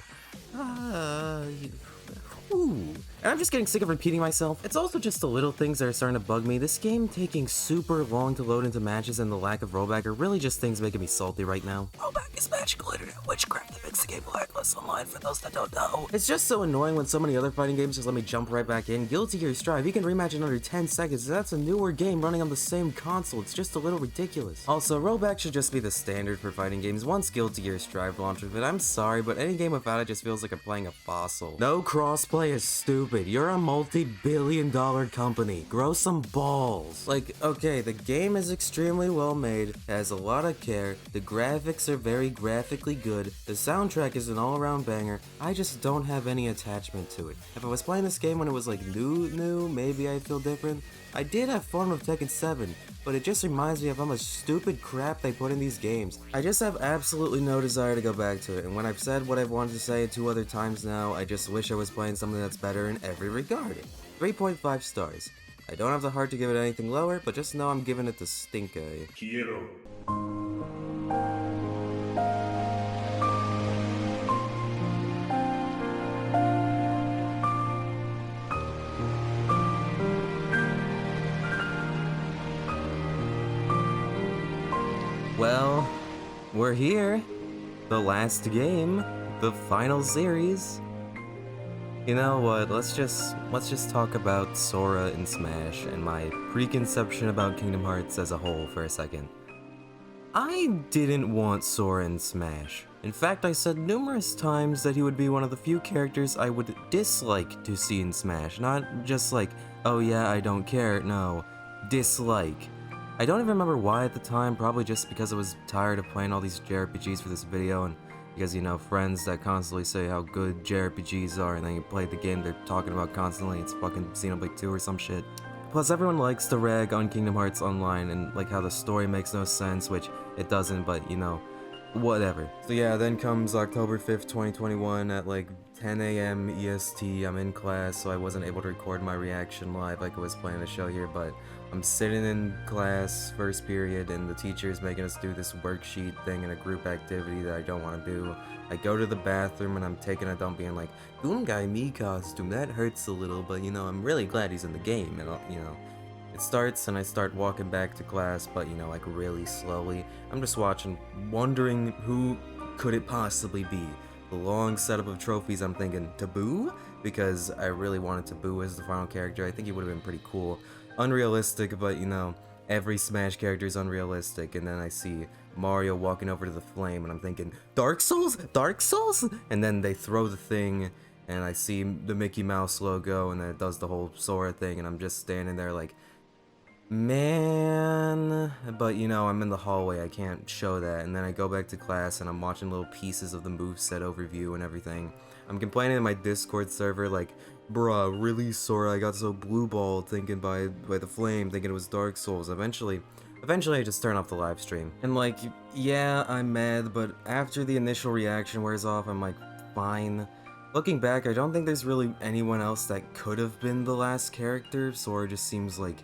ooh. And I'm just getting sick of repeating myself. It's also just the little things that are starting to bug me. This game taking super long to load into matches and the lack of rollback are really just things making me salty right now. Rollback is magical internet witchcraft that makes the game lagless online for those that don't know. It's just so annoying when so many other fighting games just let me jump right back in. Guilty Gear Strive, you can rematch in under 10 seconds. That's a newer game running on the same console. It's just a little ridiculous. Also, rollback should just be the standard for fighting games once Guilty Gear Strive launches, but I'm sorry, but any game without it just feels like I'm playing a fossil. No crossplay is stupid. You're a multi-billion-dollar company. Grow some balls. Like, okay, the game is extremely well made, has a lot of care, the graphics are very graphically good, the soundtrack is an all-around banger, I just don't have any attachment to it. If I was playing this game when it was like new, maybe I'd feel different. I did have fun with Tekken 7, but it just reminds me of how much stupid crap they put in these games. I just have absolutely no desire to go back to it, and when I've said what I've wanted to say 2 other times now, I just wish I was playing something that's better in every regard. 3.5 stars. I don't have the heart to give it anything lower, but just know I'm giving it the stink eye. Quiero. Well, we're here. The last game. The final series. You know what, let's just talk about Sora and Smash and my preconception about Kingdom Hearts as a whole for a second. I didn't want Sora in Smash. In fact, I said numerous times that he would be one of the few characters I would dislike to see in Smash. Not just like, oh yeah, I don't care, no. Dislike. I don't even remember why at the time, probably just because I was tired of playing all these JRPGs for this video, and because, you know, friends that constantly say how good JRPGs are, and then you play the game they're talking about constantly, it's fucking Xenoblade 2 or some shit. Plus, everyone likes to rag on Kingdom Hearts Online, and like how the story makes no sense, which it doesn't, but, you know, whatever. So yeah, then comes October 5th, 2021 at like 10 a.m. EST. I'm in class, so I wasn't able to record my reaction live like I was planning to show here, but I'm sitting in class, first period, and the teacher's making us do this worksheet thing in a group activity that I don't want to do. I go to the bathroom and I'm taking a dump being like, Gungai me costume, that hurts a little, but you know, I'm really glad he's in the game, and you know. It starts and I start walking back to class, but you know, like really slowly. I'm just watching, wondering who could it possibly be. The long setup of trophies, I'm thinking, Taboo? Because I really wanted Taboo as the final character. I think he would have been pretty cool. Unrealistic, but you know, every Smash character is unrealistic. And then I see Mario walking over to the flame and I'm thinking, Dark Souls? Dark Souls? And then they throw the thing and I see the Mickey Mouse logo and then it does the whole Sora thing and I'm just standing there like, man, but you know, I'm in the hallway, I can't show that, and then I go back to class and I'm watching little pieces of the moveset overview and everything. I'm complaining in my Discord server like, bruh, really Sora, I got so blue-balled thinking by the flame, thinking it was Dark Souls. Eventually I just turn off the live stream. And like, yeah, I'm mad, but after the initial reaction wears off, I'm like, fine. Looking back, I don't think there's really anyone else that could have been the last character. Sora just seems like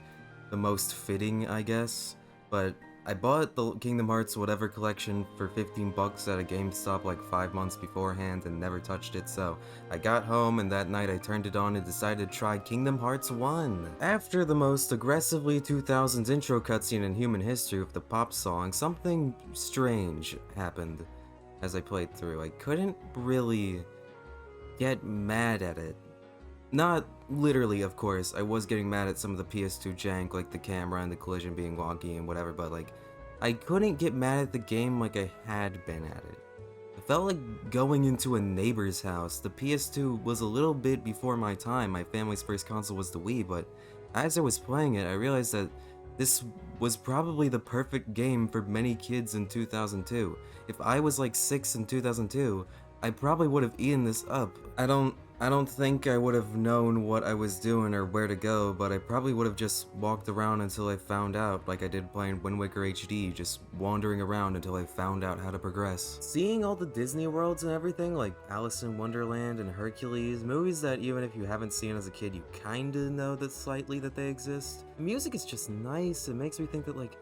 the most fitting, I guess, but I bought the Kingdom Hearts whatever collection for 15 bucks at a GameStop like 5 months beforehand and never touched it, so I got home and that night I turned it on and decided to try Kingdom Hearts 1. After the most aggressively 2000s intro cutscene in human history with the pop song, something strange happened as I played through. I couldn't really get mad at it. Not literally, of course, I was getting mad at some of the PS2 jank, like the camera and the collision being wonky and whatever, but like, I couldn't get mad at the game like I had been at it. It felt like going into a neighbor's house. The PS2 was a little bit before my time, my family's first console was the Wii, but as I was playing it, I realized that this was probably the perfect game for many kids in 2002. If I was like 6 in 2002, I probably would have eaten this up. I don't I don't think I would have known what I was doing or where to go, but I probably would have just walked around until I found out, like I did playing Wind Waker HD, just wandering around until I found out how to progress. Seeing all the Disney worlds and everything, like Alice in Wonderland and Hercules, movies that even if you haven't seen as a kid, you kinda know that slightly that they exist. The music is just nice. It makes me think that, like,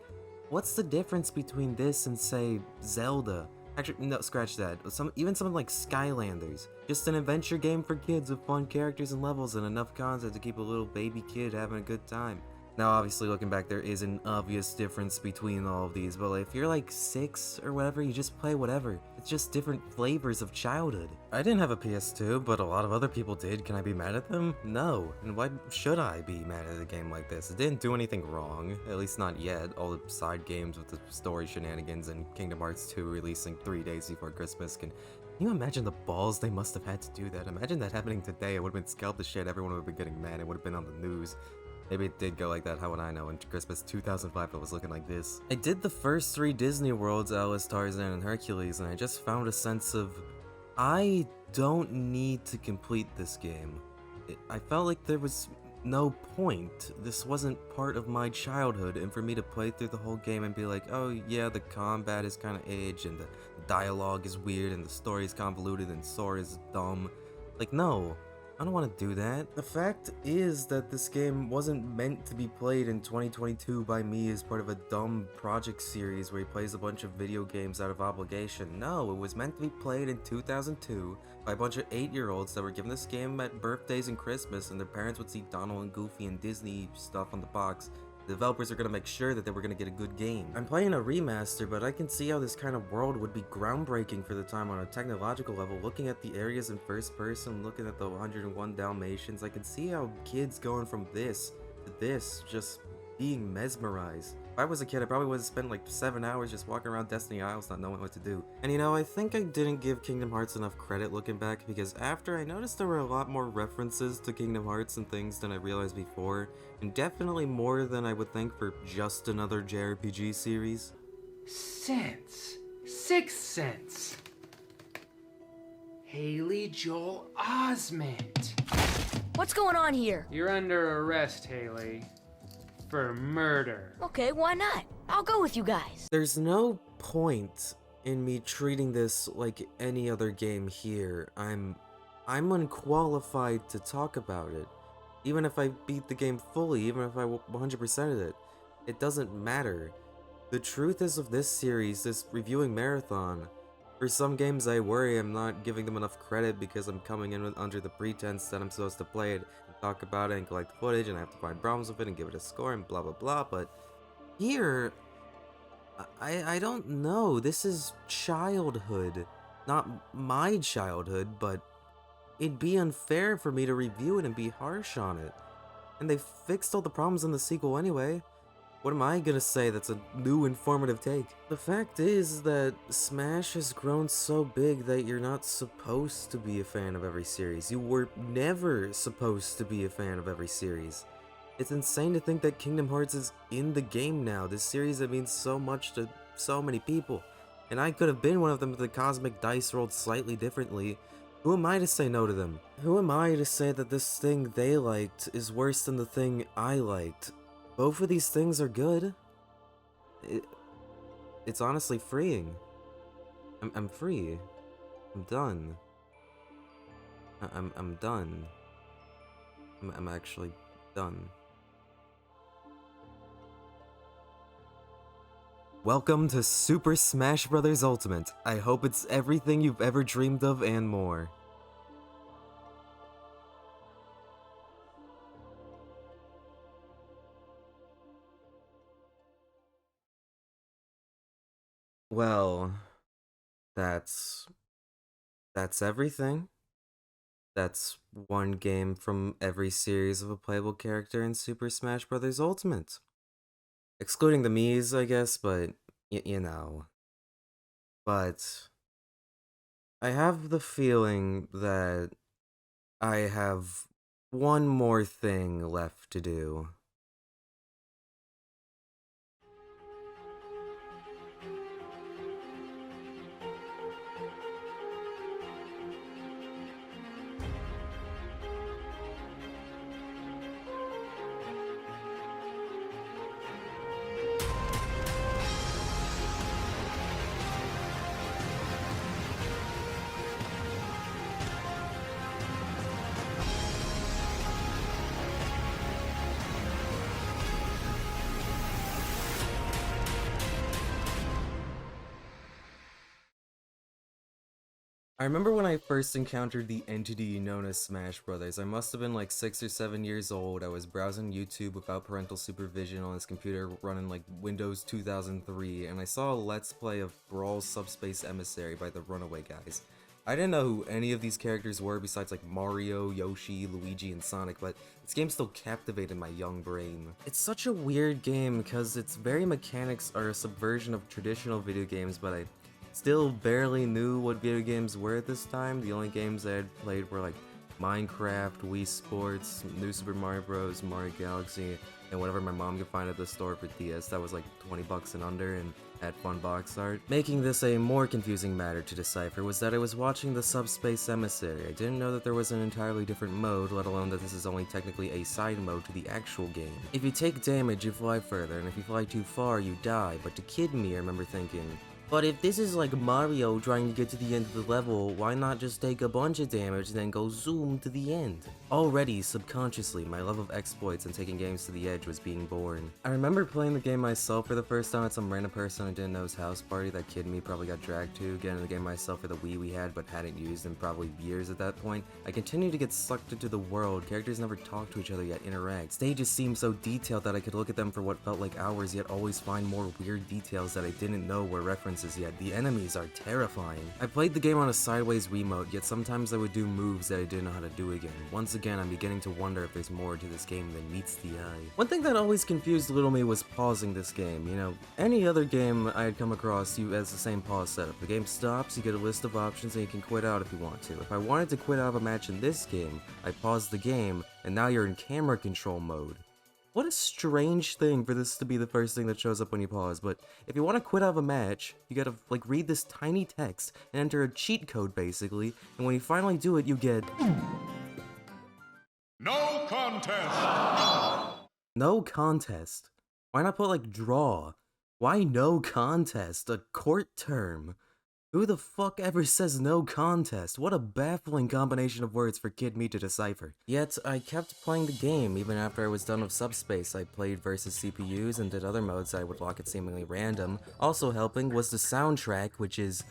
what's the difference between this and, say, Zelda? Actually, no, scratch that. Even something like Skylanders. Just an adventure game for kids with fun characters and levels and enough content to keep a little baby kid having a good time. Now, obviously, looking back, there is an obvious difference between all of these, but if you're like 6 or whatever, you just play whatever. It's just different flavors of childhood. I didn't have a PS2, but a lot of other people did. Can I be mad at them? No. And why should I be mad at a game like this? It didn't do anything wrong, at least not yet. All the side games with the story shenanigans and Kingdom Hearts 2 releasing 3 days before Christmas can you imagine the balls they must have had to do that? Imagine that happening today. It would have been scalped to shit. Everyone would have been getting mad. It would have been on the news. Maybe it did go like that, how would I know? In Christmas 2005 it was looking like this. I did the first 3 Disney worlds, Alice, Tarzan, and Hercules, and I just found a sense of, I don't need to complete this game. I felt like there was no point. This wasn't part of my childhood, and for me to play through the whole game and be like, oh yeah, the combat is kind of aged, and the dialogue is weird, and the story is convoluted, and Sora is dumb. Like, no. I don't want to do that. The fact is that this game wasn't meant to be played in 2022 by me as part of a dumb project series where he plays a bunch of video games out of obligation. No, it was meant to be played in 2002 by a bunch of 8-year-olds that were given this game at birthdays and Christmas, and their parents would see Donald and Goofy and Disney stuff on the box. The developers are going to make sure that they were going to get a good game. I'm playing a remaster, but I can see how this kind of world would be groundbreaking for the time on a technological level. Looking at the areas in first person, looking at the 101 Dalmatians, I can see how kids going from this to this, just being mesmerized. If I was a kid, I probably would have spent like 7 hours just walking around Destiny Isles not knowing what to do. And you know, I think I didn't give Kingdom Hearts enough credit looking back, because after I noticed there were a lot more references to Kingdom Hearts and things than I realized before, and definitely more than I would think for just another JRPG series. Sense. 6 Sense. Haley Joel Osment. What's going on here? You're under arrest, Haley. For murder. Okay, why not? I'll go with you guys. There's no point in me treating this like any other game here. I'm unqualified to talk about it. Even if I beat the game fully, even if I 100%ed it, it doesn't matter. The truth is of this series, this reviewing marathon, for some games I worry I'm not giving them enough credit because I'm coming in under the pretense that I'm supposed to play it and talk about it and collect footage, and I have to find problems with it and give it a score and blah blah blah, but here, I don't know. This is childhood. Not my childhood, but it'd be unfair for me to review it and be harsh on it. And they fixed all the problems in the sequel anyway. What am I gonna say that's a new informative take? The fact is that Smash has grown so big that you're not supposed to be a fan of every series. You were never supposed to be a fan of every series. It's insane to think that Kingdom Hearts is in the game now, this series that means so much to so many people. And I could have been one of them if the cosmic dice rolled slightly differently. Who am I to say no to them? Who am I to say that this thing they liked is worse than the thing I liked? Both of these things are good. It's honestly freeing. I'm free. I'm done. I'm done. I'm actually done. Welcome to Super Smash Bros. Ultimate. I hope it's everything you've ever dreamed of and more. Well, that's everything. That's one game from every series of a playable character in Super Smash Bros. Ultimate. Excluding the Mii's, I guess, but you know. But I have the feeling that I have one more thing left to do. remember when I first encountered the entity known as Smash Brothers. I must have been like 6 or 7 years old. I was browsing YouTube without parental supervision on this computer running like Windows 2003, and I saw a Let's Play of Brawl Subspace Emissary by the Runaway guys. I didn't know who any of these characters were besides like Mario, Yoshi, Luigi, and Sonic, but this game still captivated my young brain. It's such a weird game because its very mechanics are a subversion of traditional video games, but I still barely knew what video games were at this time. The only games I had played were like Minecraft, Wii Sports, New Super Mario Bros., Mario Galaxy, and whatever my mom could find at the store for DS that was like 20 bucks and under and had fun box art. Making this a more confusing matter to decipher was that I was watching the Subspace Emissary. I didn't know that there was an entirely different mode, let alone that this is only technically a side mode to the actual game. If you take damage, you fly further, and if you fly too far, you die. But to kid me, I remember thinking, but if this is like Mario trying to get to the end of the level, why not just take a bunch of damage and then go zoom to the end? Already, subconsciously, my love of exploits and taking games to the edge was being born. I remember playing the game myself for the first time at some random person I didn't know's house party. That kid me probably got dragged to, getting the game myself for the Wii we had but hadn't used in probably years at that point. I continued to get sucked into the world. Characters never talk to each other yet interact. Stages seemed so detailed that I could look at them for what felt like hours yet always find more weird details that I didn't know were references yet. The enemies are terrifying. I played the game on a sideways Wiimote, yet sometimes I would do moves that I didn't know how to do again. Once again, I'm beginning to wonder if there's more to this game than meets the eye. One thing that always confused little me was pausing this game. You know, any other game I had come across has the same pause setup. The game stops, you get a list of options, and you can quit out if you want to. If I wanted to quit out of a match in this game, I paused the game, and now you're in camera control mode. What a strange thing for this to be the first thing that shows up when you pause, but if you want to quit out of a match, you gotta like read this tiny text and enter a cheat code basically, and when you finally do it, you get No contest! no contest. Why not put like draw? Why no contest? A court term. Who the fuck ever says no contest? What a baffling combination of words for kid me to decipher. Yet, I kept playing the game even after I was done with Subspace. I played versus CPUs and did other modes I would lock at seemingly random. Also helping was the soundtrack, which is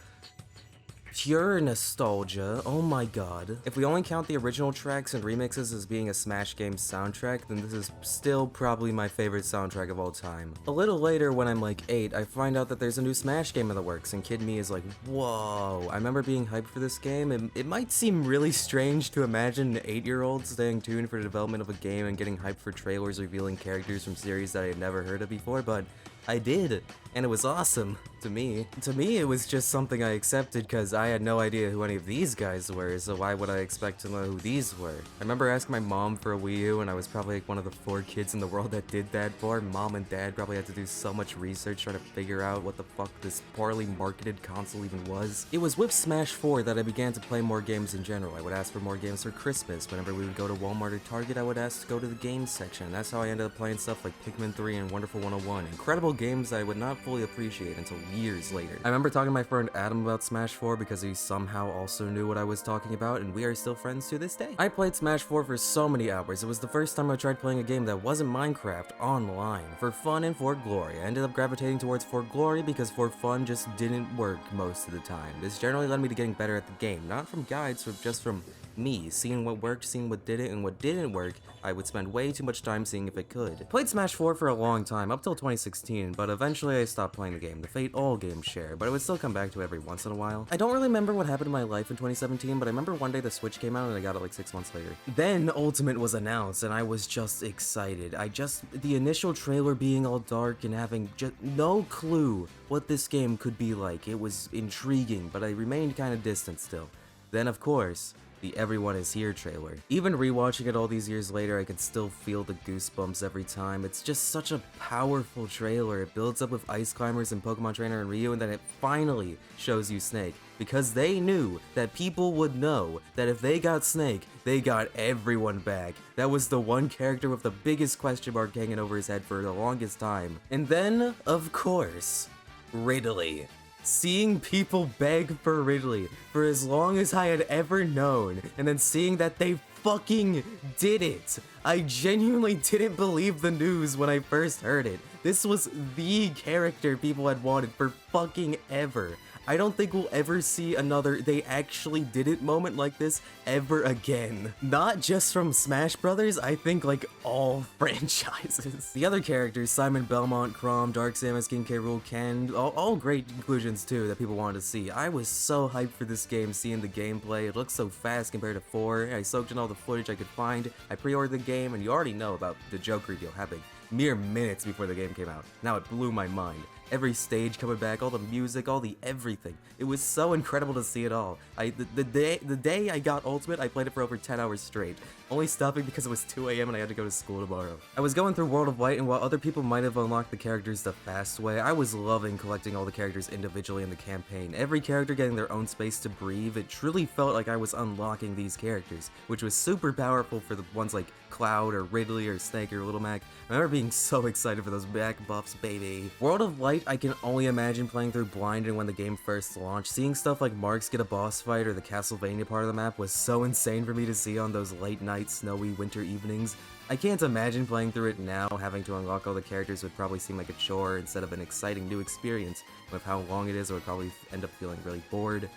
pure nostalgia. Oh my god. If we only count the original tracks and remixes as being a Smash game soundtrack, then this is still probably my favorite soundtrack of all time. A little later, when I'm like 8, I find out that there's a new Smash game in the works, and kid me is like, whoa. I remember being hyped for this game, and it might seem really strange to imagine an 8-year-old staying tuned for the development of a game and getting hyped for trailers revealing characters from series that I had never heard of before, but I did, and it was awesome to me. To me, it was just something I accepted because I had no idea who any of these guys were, so why would I expect to know who these were? I remember asking my mom for a Wii U, and I was probably like one of the 4 kids in the world that did that. Poor mom and dad probably had to do so much research trying to figure out what the fuck this poorly marketed console even was. It was with Smash 4 that I began to play more games in general. I would ask for more games for Christmas. Whenever we would go to Walmart or Target, I would ask to go to the games section. That's how I ended up playing stuff like Pikmin 3 and Wonderful 101. Incredible games I would not fully appreciate until years later. I remember talking to my friend Adam about Smash 4 because he somehow also knew what I was talking about, and we are still friends to this day. I played Smash 4 for so many hours. It was the first time I tried playing a game that wasn't Minecraft online. For fun and for glory. I ended up gravitating towards for glory because for fun just didn't work most of the time. This generally led me to getting better at the game, not from guides, but just from me, seeing what worked, seeing what didn't, and what didn't work, I would spend way too much time seeing if it could. Played Smash 4 for a long time, up till 2016, but eventually I stopped playing the game, the fate all games share, but I would still come back to it every once in a while. I don't really remember what happened in my life in 2017, but I remember one day the Switch came out and I got it like 6 months later. Then Ultimate was announced, and I was just excited. The initial trailer being all dark and having just no clue what this game could be like, it was intriguing, but I remained kinda distant still. Then of course, the Everyone Is Here trailer. Even rewatching it all these years later, I can still feel the goosebumps every time. It's just such a powerful trailer. It builds up with Ice Climbers and Pokemon Trainer and Ryu, and then it finally shows you Snake. Because they knew that people would know that if they got Snake, they got everyone back. That was the one character with the biggest question mark hanging over his head for the longest time. And then, of course, Ridley. Seeing people beg for Ridley for as long as I had ever known, and then seeing that they fucking did it. I genuinely didn't believe the news when I first heard it. This was the character people had wanted for fucking ever. I don't think we'll ever see another "they actually did it" moment like this ever again. Not just from Smash Brothers, I think like all franchises. The other characters, Simon Belmont, Chrom, Dark Samus, King K. Rool, Ken, all great inclusions too that people wanted to see. I was so hyped for this game, seeing the gameplay. It looks so fast compared to 4. I soaked in all the footage I could find. I pre-ordered the game, and you already know about the joke reveal happening mere minutes before the game came out. Now it blew my mind. Every stage coming back, all the music, all the everything. It was so incredible to see it all. The day I got Ultimate, I played it for over 10 hours straight, only stopping because it was 2 a.m. and I had to go to school tomorrow. I was going through World of Light, and while other people might have unlocked the characters the fast way, I was loving collecting all the characters individually in the campaign. Every character getting their own space to breathe. It truly felt like I was unlocking these characters, which was super powerful for the ones like Cloud or Ridley or Snake or Little Mac. I remember being so excited for those back buffs, baby. World of Light, I can only imagine playing through blind, and when the game first launched, seeing stuff like Marks get a boss fight or the Castlevania part of the map was so insane for me to see on those late night, snowy winter evenings. I can't imagine playing through it now. Having to unlock all the characters would probably seem like a chore instead of an exciting new experience. With how long it is, I would probably end up feeling really bored.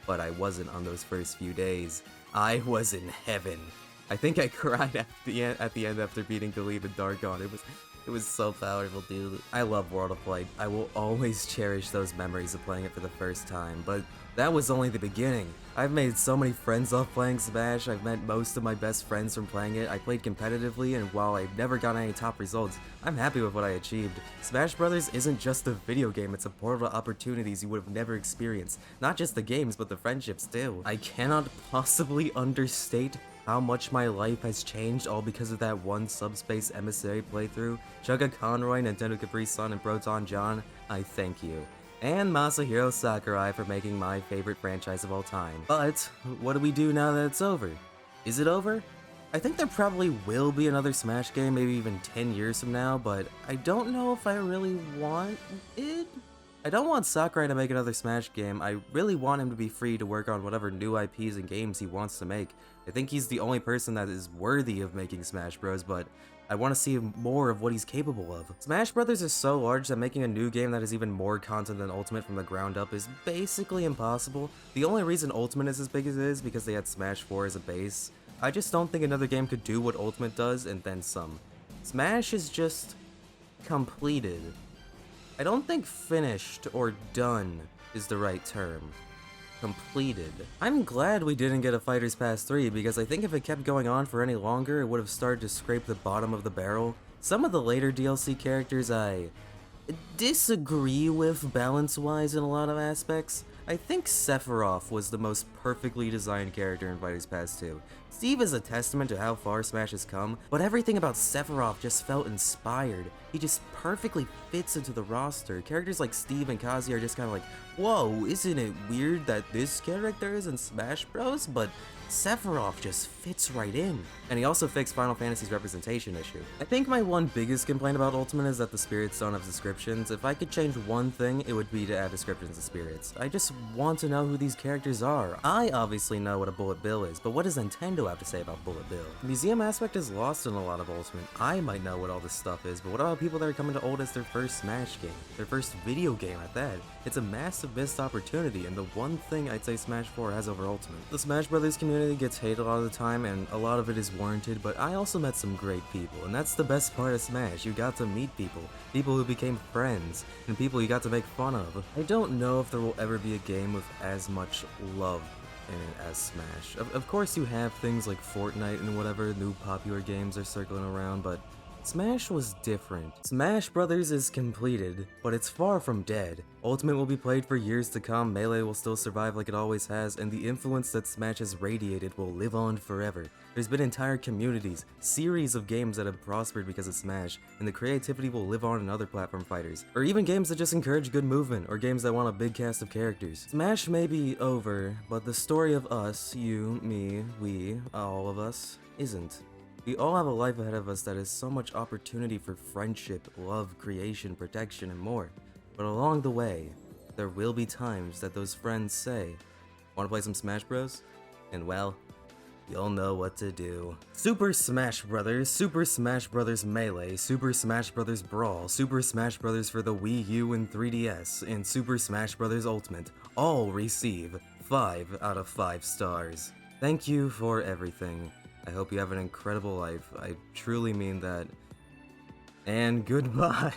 But I wasn't on those first few days. I was in heaven. I think I cried at the end after beating Delete and Dargon. It was so powerful, dude. I love World of Light. I will always cherish those memories of playing it for the first time, but that was only the beginning. I've made so many friends off playing Smash. I've met most of my best friends from playing it. I played competitively, and while I've never gotten any top results, I'm happy with what I achieved. Smash Brothers isn't just a video game, it's a portal to opportunities you would have never experienced. Not just the games, but the friendships too. I cannot possibly understate how much my life has changed, all because of that one Subspace Emissary playthrough. Chugga Conroy, Nintendo Capri Sun, and Proton John, I thank you. And Masahiro Sakurai for making my favorite franchise of all time. But, what do we do now that it's over? Is it over? I think there probably will be another Smash game, maybe even 10 years from now, but I don't know if I really want it. I don't want Sakurai to make another Smash game. I really want him to be free to work on whatever new IPs and games he wants to make. I think he's the only person that is worthy of making Smash Bros, but I want to see more of what he's capable of. Smash Brothers is so large that making a new game that has even more content than Ultimate from the ground up is basically impossible. The only reason Ultimate is as big as it is because they had Smash 4 as a base. I just don't think another game could do what Ultimate does and then some. Smash is just completed. I don't think finished or done is the right term. Completed. I'm glad we didn't get a Fighters Pass 3 because I think if it kept going on for any longer, it would have started to scrape the bottom of the barrel. Some of the later DLC characters I disagree with balance-wise in a lot of aspects. I think Sephiroth was the most perfectly designed character in Fighters Pass 2. Steve is a testament to how far Smash has come, but everything about Sephiroth just felt inspired. He just perfectly fits into the roster. Characters like Steve and Kazi are just kind of like, whoa, isn't it weird that this character is in Smash Bros? But Sephiroth just fits right in. And he also fixed Final Fantasy's representation issue. I think my one biggest complaint about Ultimate is that the spirits don't have descriptions. If I could change one thing, it would be to add descriptions to spirits. I just want to know who these characters are. I obviously know what a Bullet Bill is, but what does Nintendo have to say about Bullet Bill? The museum aspect is lost in a lot of Ultimate. I might know what all this stuff is, but what about people that are coming to Old as their first Smash game? Their first video game at that? It's a massive missed opportunity, and the one thing I'd say Smash 4 has over Ultimate. The Smash Brothers community gets hate a lot of the time, and a lot of it is warranted, but I also met some great people, and that's the best part of Smash. You got to meet people who became friends, and people you got to make fun of. I don't know if there will ever be a game with as much love in it as Smash. Of course you have things like Fortnite and whatever new popular games are circling around, but Smash was different. Smash Brothers is completed, but it's far from dead. Ultimate will be played for years to come, Melee will still survive like it always has, and the influence that Smash has radiated will live on forever. There's been entire communities, series of games that have prospered because of Smash, and the creativity will live on in other platform fighters, or even games that just encourage good movement, or games that want a big cast of characters. Smash may be over, but the story of us, you, me, we, all of us, isn't. We all have a life ahead of us that has so much opportunity for friendship, love, creation, protection, and more. But along the way, there will be times that those friends say, "Wanna play some Smash Bros?" And well, you'll know what to do. Super Smash Bros., Super Smash Bros. Melee, Super Smash Bros. Brawl, Super Smash Bros. For the Wii U and 3DS, and Super Smash Bros. Ultimate all receive 5 out of 5 stars. Thank you for everything. I hope you have an incredible life. I truly mean that. And goodbye.